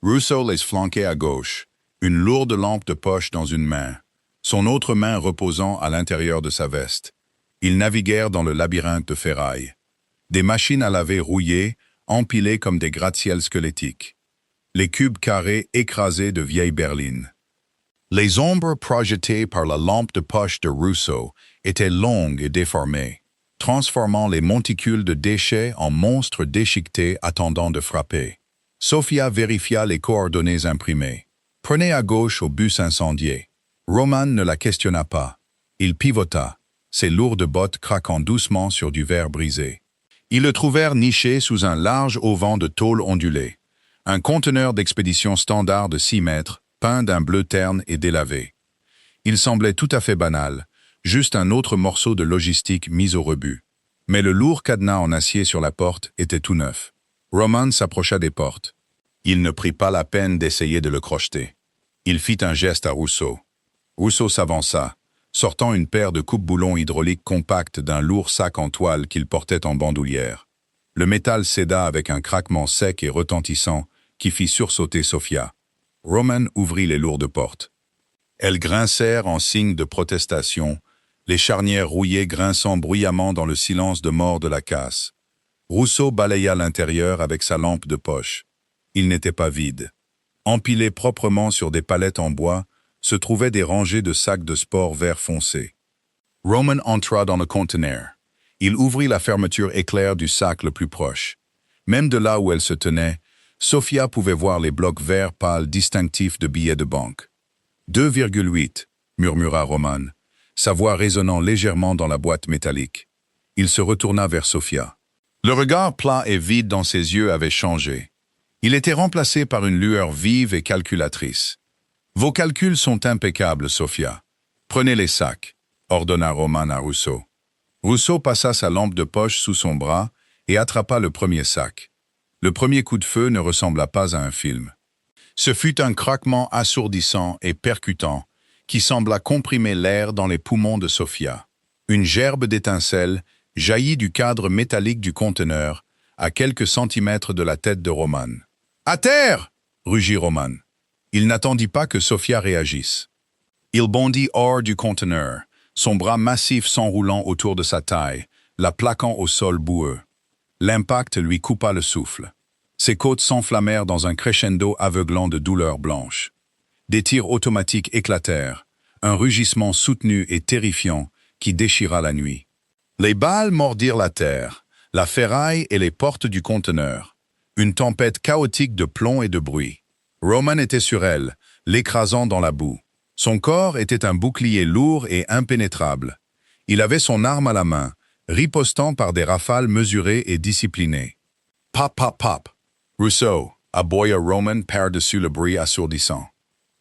Russo les flanquait à gauche, une lourde lampe de poche dans une main, son autre main reposant à l'intérieur de sa veste. Ils naviguèrent dans le labyrinthe de ferraille. Des machines à laver rouillées, empilées comme des gratte-ciels squelettiques. Les cubes carrés écrasés de vieilles berlines. Les ombres projetées par la lampe de poche de Russo étaient longues et déformées, transformant les monticules de déchets en monstres déchiquetés attendant de frapper. Sofia vérifia les coordonnées imprimées. Prenez à gauche au bus incendié. Roman ne la questionna pas. Il pivota, ses lourdes bottes craquant doucement sur du verre brisé. Ils le trouvèrent niché sous un large auvent de tôle ondulée. Un conteneur d'expédition standard de 6 mètres, peint d'un bleu terne et délavé. Il semblait tout à fait banal, juste un autre morceau de logistique mis au rebut. Mais le lourd cadenas en acier sur la porte était tout neuf. Roman s'approcha des portes. Il ne prit pas la peine d'essayer de le crocheter. Il fit un geste à Russo. Russo s'avança, sortant une paire de coupe-boulons hydrauliques compacts d'un lourd sac en toile qu'il portait en bandoulière. Le métal céda avec un craquement sec et retentissant qui fit sursauter Sofia. Roman ouvrit les lourdes portes. Elles grincèrent en signe de protestation, les charnières rouillées grinçant bruyamment dans le silence de mort de la casse. Russo balaya l'intérieur avec sa lampe de poche. Il n'était pas vide. Empilés proprement sur des palettes en bois, se trouvaient des rangées de sacs de sport vert foncé. Roman entra dans le conteneur. Il ouvrit la fermeture éclair du sac le plus proche. Même de là où elle se tenait, Sofia pouvait voir les blocs verts pâles distinctifs de billets de banque. 2,8, murmura Roman, sa voix résonnant légèrement dans la boîte métallique. Il se retourna vers Sofia. Le regard plat et vide dans ses yeux avait changé. Il était remplacé par une lueur vive et calculatrice. « Vos calculs sont impeccables, Sofia. Prenez les sacs », ordonna Roman à Russo. Russo passa sa lampe de poche sous son bras et attrapa le premier sac. Le premier coup de feu ne ressembla pas à un film. Ce fut un craquement assourdissant et percutant qui sembla comprimer l'air dans les poumons de Sofia. Une gerbe d'étincelles jaillit du cadre métallique du conteneur, à quelques centimètres de la tête de Roman. « À terre !» rugit Roman. Il n'attendit pas que Sofia réagisse. Il bondit hors du conteneur, son bras massif s'enroulant autour de sa taille, la plaquant au sol boueux. L'impact lui coupa le souffle. Ses côtes s'enflammèrent dans un crescendo aveuglant de douleurs blanches. Des tirs automatiques éclatèrent, un rugissement soutenu et terrifiant qui déchira la nuit. Les balles mordirent la terre, la ferraille et les portes du conteneur. Une tempête chaotique de plomb et de bruit. Roman était sur elle, l'écrasant dans la boue. Son corps était un bouclier lourd et impénétrable. Il avait son arme à la main, ripostant par des rafales mesurées et disciplinées. Pop, pop, pop. Russo, aboya Roman par-dessus le bruit assourdissant.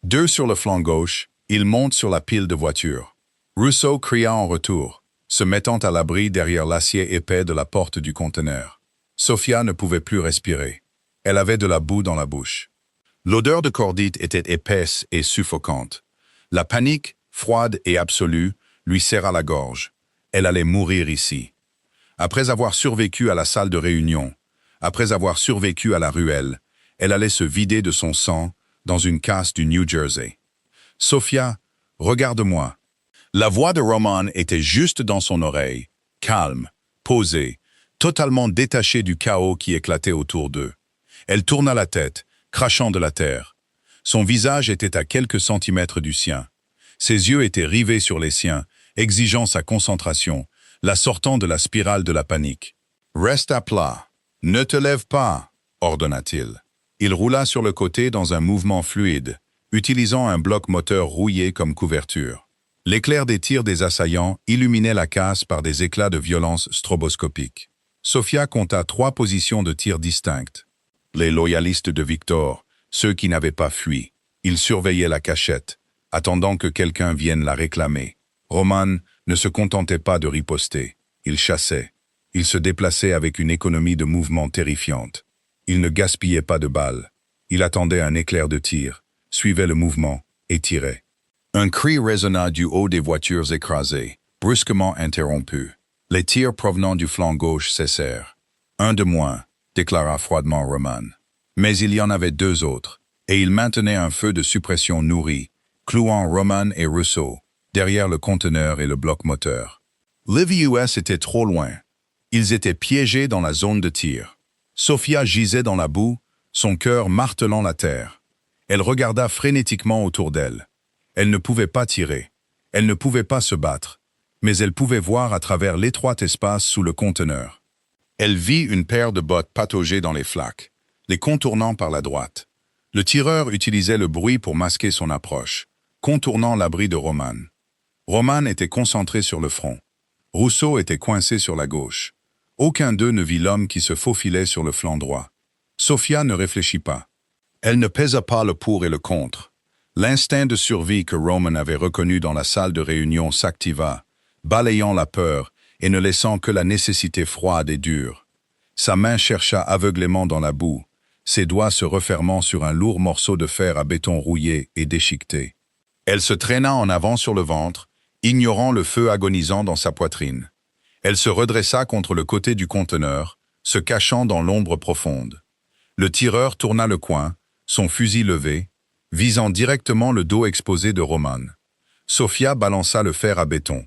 2 sur le flanc gauche, il monte sur la pile de voitures. Russo cria en retour, se mettant à l'abri derrière l'acier épais de la porte du conteneur. Sofia ne pouvait plus respirer. Elle avait de la boue dans la bouche. L'odeur de cordite était épaisse et suffocante. La panique, froide et absolue, lui serra la gorge. Elle allait mourir ici. Après avoir survécu à la salle de réunion, après avoir survécu à la ruelle, elle allait se vider de son sang dans une casse du New Jersey. « Sofia, regarde-moi. » La voix de Roman était juste dans son oreille, calme, posée, totalement détachée du chaos qui éclatait autour d'eux. Elle tourna la tête, crachant de la terre. Son visage était à quelques centimètres du sien. Ses yeux étaient rivés sur les siens, exigeant sa concentration, la sortant de la spirale de la panique. « Reste à plat. Ne te lève pas, » ordonna-t-il. Il roula sur le côté dans un mouvement fluide, utilisant un bloc moteur rouillé comme couverture. L'éclair des tirs des assaillants illuminait la casse par des éclats de violence stroboscopiques. Sofia compta 3 positions de tir distinctes. Les loyalistes de Victor, ceux qui n'avaient pas fui, ils surveillaient la cachette, attendant que quelqu'un vienne la réclamer. Roman ne se contentait pas de riposter. Il chassait. Il se déplaçait avec une économie de mouvement terrifiante. Il ne gaspillait pas de balles. Il attendait un éclair de tir, suivait le mouvement et tirait. Un cri résonna du haut des voitures écrasées, brusquement interrompu. Les tirs provenant du flanc gauche cessèrent. Un de moins, déclara froidement Roman. Mais il y en avait deux autres, et ils maintenaient un feu de suppression nourri, clouant Roman et Russo, derrière le conteneur et le bloc moteur. Les VUS étaient trop loin. Ils étaient piégés dans la zone de tir. Sophia gisait dans la boue, son cœur martelant la terre. Elle regarda frénétiquement autour d'elle. Elle ne pouvait pas tirer. Elle ne pouvait pas se battre. Mais elle pouvait voir à travers l'étroit espace sous le conteneur. Elle vit une paire de bottes patauger dans les flaques, les contournant par la droite. Le tireur utilisait le bruit pour masquer son approche, contournant l'abri de Roman. Roman était concentré sur le front. Russo était coincé sur la gauche. Aucun d'eux ne vit l'homme qui se faufilait sur le flanc droit. Sophia ne réfléchit pas. Elle ne pesa pas le pour et le contre. L'instinct de survie que Roman avait reconnu dans la salle de réunion s'activa, balayant la peur et ne laissant que la nécessité froide et dure. Sa main chercha aveuglément dans la boue, ses doigts se refermant sur un lourd morceau de fer à béton rouillé et déchiqueté. Elle se traîna en avant sur le ventre, ignorant le feu agonisant dans sa poitrine. Elle se redressa contre le côté du conteneur, se cachant dans l'ombre profonde. Le tireur tourna le coin, son fusil levé, visant directement le dos exposé de Roman. Sophia balança le fer à béton.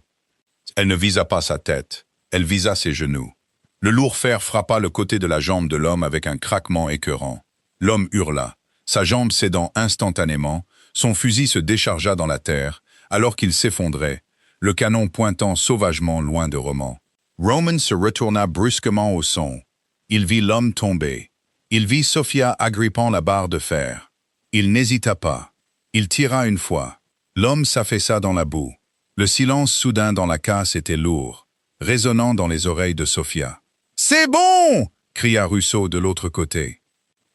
Elle ne visa pas sa tête, elle visa ses genoux. Le lourd fer frappa le côté de la jambe de l'homme avec un craquement écœurant. L'homme hurla, sa jambe cédant instantanément, son fusil se déchargea dans la terre, alors qu'il s'effondrait, le canon pointant sauvagement loin de Roman. Roman se retourna brusquement au son. Il vit l'homme tomber. Il vit Sophia agrippant la barre de fer. Il n'hésita pas. Il tira une fois. L'homme s'affaissa dans la boue. Le silence soudain dans la casse était lourd, résonnant dans les oreilles de Sophia. « C'est bon !» cria Russo de l'autre côté.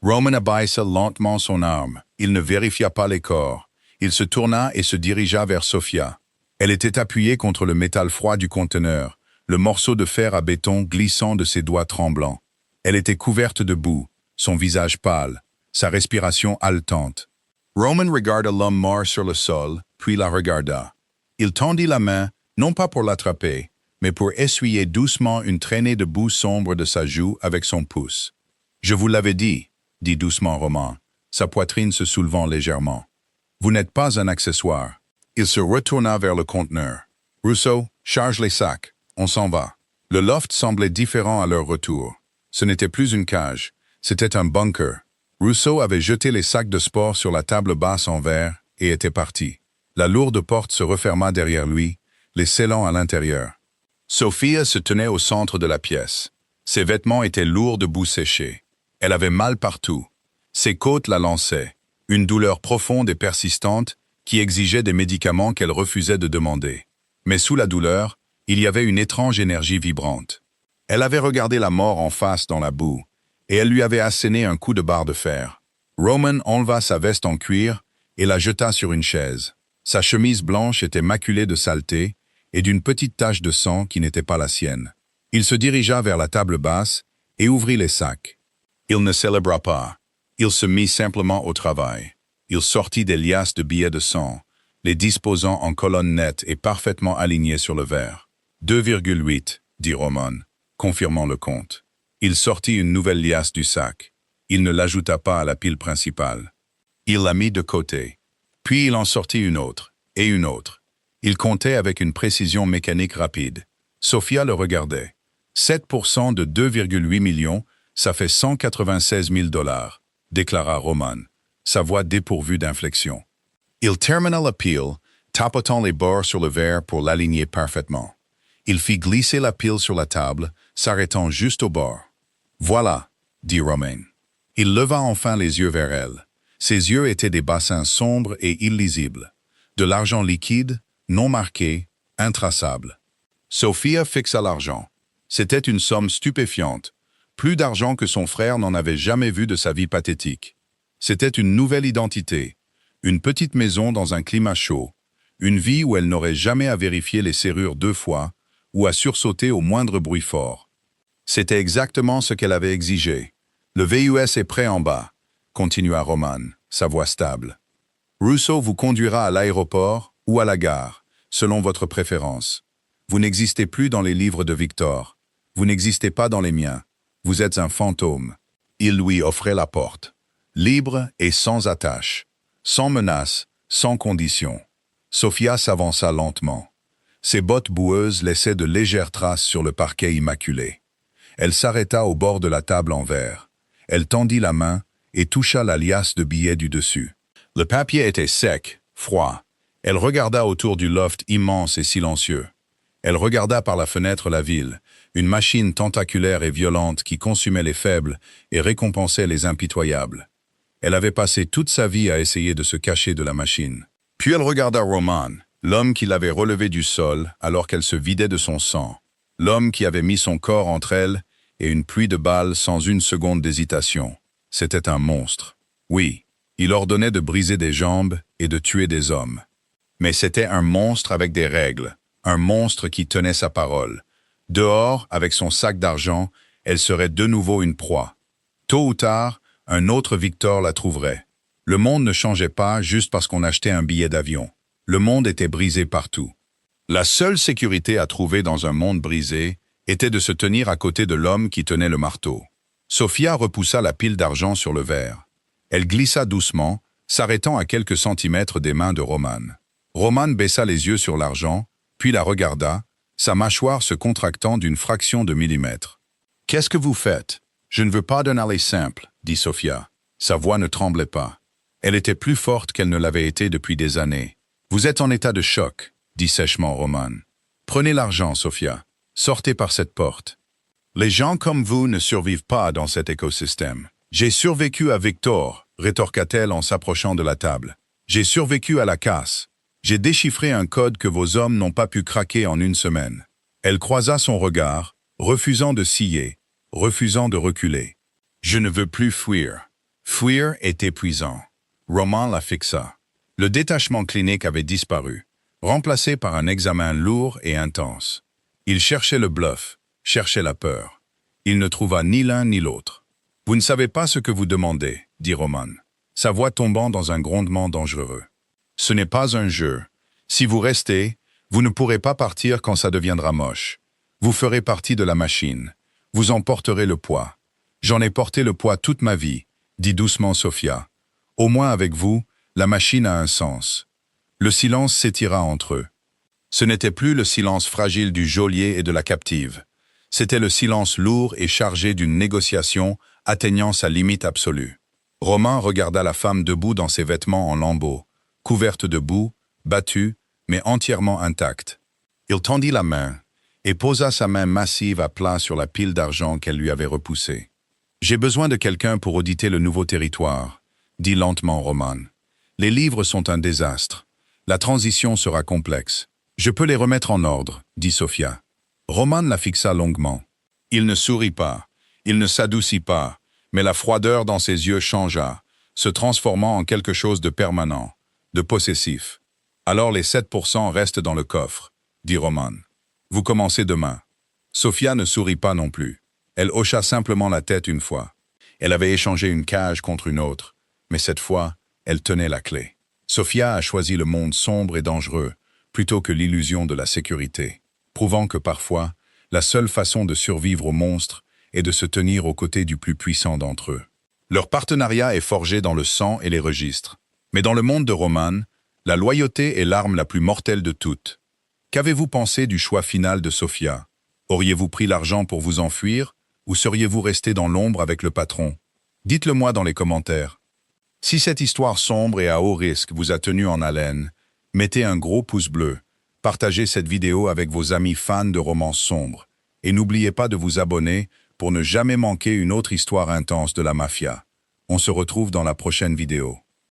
Roman abaissa lentement son arme. Il ne vérifia pas les corps. Il se tourna et se dirigea vers Sophia. Elle était appuyée contre le métal froid du conteneur, le morceau de fer à béton glissant de ses doigts tremblants. Elle était couverte de boue, son visage pâle, sa respiration haletante. Roman regarda l'homme mort sur le sol, puis la regarda. Il tendit la main, non pas pour l'attraper, mais pour essuyer doucement une traînée de boue sombre de sa joue avec son pouce. « Je vous l'avais dit », dit doucement Roman, sa poitrine se soulevant légèrement. « Vous n'êtes pas un accessoire. » Il se retourna vers le conteneur. « Russo, charge les sacs. On s'en va. » Le loft semblait différent à leur retour. Ce n'était plus une cage, c'était un bunker. Russo avait jeté les sacs de sport sur la table basse en verre et était parti. La lourde porte se referma derrière lui, les scellant à l'intérieur. Sophia se tenait au centre de la pièce. Ses vêtements étaient lourds de boue séchée. Elle avait mal partout. Ses côtes la lançaient, une douleur profonde et persistante qui exigeait des médicaments qu'elle refusait de demander. Mais sous la douleur, il y avait une étrange énergie vibrante. Elle avait regardé la mort en face dans la boue, et elle lui avait asséné un coup de barre de fer. Roman enleva sa veste en cuir et la jeta sur une chaise. Sa chemise blanche était maculée de saleté et d'une petite tache de sang qui n'était pas la sienne. Il se dirigea vers la table basse et ouvrit les sacs. Il ne célébra pas. Il se mit simplement au travail. Il sortit des liasses de billets de 100, les disposant en colonnes nettes et parfaitement alignées sur le verre. 2,8, dit Roman, confirmant le compte. Il sortit une nouvelle liasse du sac. Il ne l'ajouta pas à la pile principale. Il la mit de côté. Puis il en sortit une autre, et une autre. Il comptait avec une précision mécanique rapide. Sophia le regardait. 7% de 2,8 millions, ça fait 196 000 $, déclara Roman, sa voix dépourvue d'inflexion. Il termina la pile, tapotant les bords sur le verre pour l'aligner parfaitement. Il fit glisser la pile sur la table, s'arrêtant juste au bord. « Voilà », dit Romain. Il leva enfin les yeux vers elle. Ses yeux étaient des bassins sombres et illisibles. De l'argent liquide, non marqué, intraçable. Sophia fixa l'argent. C'était une somme stupéfiante. Plus d'argent que son frère n'en avait jamais vu de sa vie pathétique. C'était une nouvelle identité. Une petite maison dans un climat chaud. Une vie où elle n'aurait jamais à vérifier les serrures 2 fois ou à sursauter au moindre bruit fort. C'était exactement ce qu'elle avait exigé. « Le VUS est prêt en bas », continua Roman, sa voix stable. « Russo vous conduira à l'aéroport ou à la gare, selon votre préférence. Vous n'existez plus dans les livres de Victor. Vous n'existez pas dans les miens. Vous êtes un fantôme. » Il lui offrait la porte. Libre et sans attache, sans menace, sans condition. Sophia s'avança lentement. Ses bottes boueuses laissaient de légères traces sur le parquet immaculé. Elle s'arrêta au bord de la table en verre. Elle tendit la main et toucha la liasse de billets du dessus. Le papier était sec, froid. Elle regarda autour du loft immense et silencieux. Elle regarda par la fenêtre la ville, une machine tentaculaire et violente qui consumait les faibles et récompensait les impitoyables. Elle avait passé toute sa vie à essayer de se cacher de la machine. Puis elle regarda Roman, l'homme qui l'avait relevé du sol alors qu'elle se vidait de son sang, l'homme qui avait mis son corps entre elle et une pluie de balles sans une seconde d'hésitation. C'était un monstre. Oui, il ordonnait de briser des jambes et de tuer des hommes. Mais c'était un monstre avec des règles, un monstre qui tenait sa parole. Dehors, avec son sac d'argent, elle serait de nouveau une proie. Tôt ou tard, un autre Victor la trouverait. Le monde ne changeait pas juste parce qu'on achetait un billet d'avion. Le monde était brisé partout. La seule sécurité à trouver dans un monde brisé était de se tenir à côté de l'homme qui tenait le marteau. Sophia repoussa la pile d'argent sur le verre. Elle glissa doucement, s'arrêtant à quelques centimètres des mains de Roman. Roman baissa les yeux sur l'argent, puis la regarda, sa mâchoire se contractant d'une fraction de millimètre. « Qu'est-ce que vous faites? Je ne veux pas d'un aller simple, » dit Sophia. Sa voix ne tremblait pas. Elle était plus forte qu'elle ne l'avait été depuis des années. « Vous êtes en état de choc, » dit sèchement Roman. « Prenez l'argent, Sophia. Sortez par cette porte. Les gens comme vous ne survivent pas dans cet écosystème. J'ai survécu à Victor, rétorqua-t-elle en s'approchant de la table. J'ai survécu à la casse. J'ai déchiffré un code que vos hommes n'ont pas pu craquer en une semaine. » Elle croisa son regard, refusant de scier, refusant de reculer. « Je ne veux plus fuir. » Fuir est épuisant. Roman la fixa. Le détachement clinique avait disparu, remplacé par un examen lourd et intense. Il cherchait le bluff, cherchait la peur. Il ne trouva ni l'un ni l'autre. « Vous ne savez pas ce que vous demandez, » dit Roman, sa voix tombant dans un grondement dangereux. « Ce n'est pas un jeu. Si vous restez, vous ne pourrez pas partir quand ça deviendra moche. Vous ferez partie de la machine. Vous en porterez le poids. J'en ai porté le poids toute ma vie, » dit doucement Sophia. « Au moins avec vous, la machine a un sens. » Le silence s'étira entre eux. Ce n'était plus le silence fragile du geôlier et de la captive. C'était le silence lourd et chargé d'une négociation atteignant sa limite absolue. Roman regarda la femme debout dans ses vêtements en lambeaux, couverte de boue, battue, mais entièrement intacte. Il tendit la main et posa sa main massive à plat sur la pile d'argent qu'elle lui avait repoussée. « J'ai besoin de quelqu'un pour auditer le nouveau territoire, » dit lentement Roman. « Les livres sont un désastre. La transition sera complexe. Je peux les remettre en ordre, » dit Sophia. Roman la fixa longuement. Il ne sourit pas, il ne s'adoucit pas, mais la froideur dans ses yeux changea, se transformant en quelque chose de permanent, de possessif. « Alors les 7% restent dans le coffre, » dit Roman. « Vous commencez demain. » Sophia ne sourit pas non plus. Elle hocha simplement la tête une fois. Elle avait échangé une cage contre une autre, mais cette fois, elle tenait la clé. Sophia a choisi le monde sombre et dangereux, plutôt que l'illusion de la sécurité, prouvant que parfois, la seule façon de survivre aux monstres est de se tenir aux côtés du plus puissant d'entre eux. Leur partenariat est forgé dans le sang et les registres. Mais dans le monde de Roman, la loyauté est l'arme la plus mortelle de toutes. Qu'avez-vous pensé du choix final de Sophia? Auriez-vous pris l'argent pour vous enfuir, ou seriez-vous resté dans l'ombre avec le patron? Dites-le moi dans les commentaires. Si cette histoire sombre et à haut risque vous a tenu en haleine, mettez un gros pouce bleu, partagez cette vidéo avec vos amis fans de romances sombres, et n'oubliez pas de vous abonner pour ne jamais manquer une autre histoire intense de la mafia. On se retrouve dans la prochaine vidéo.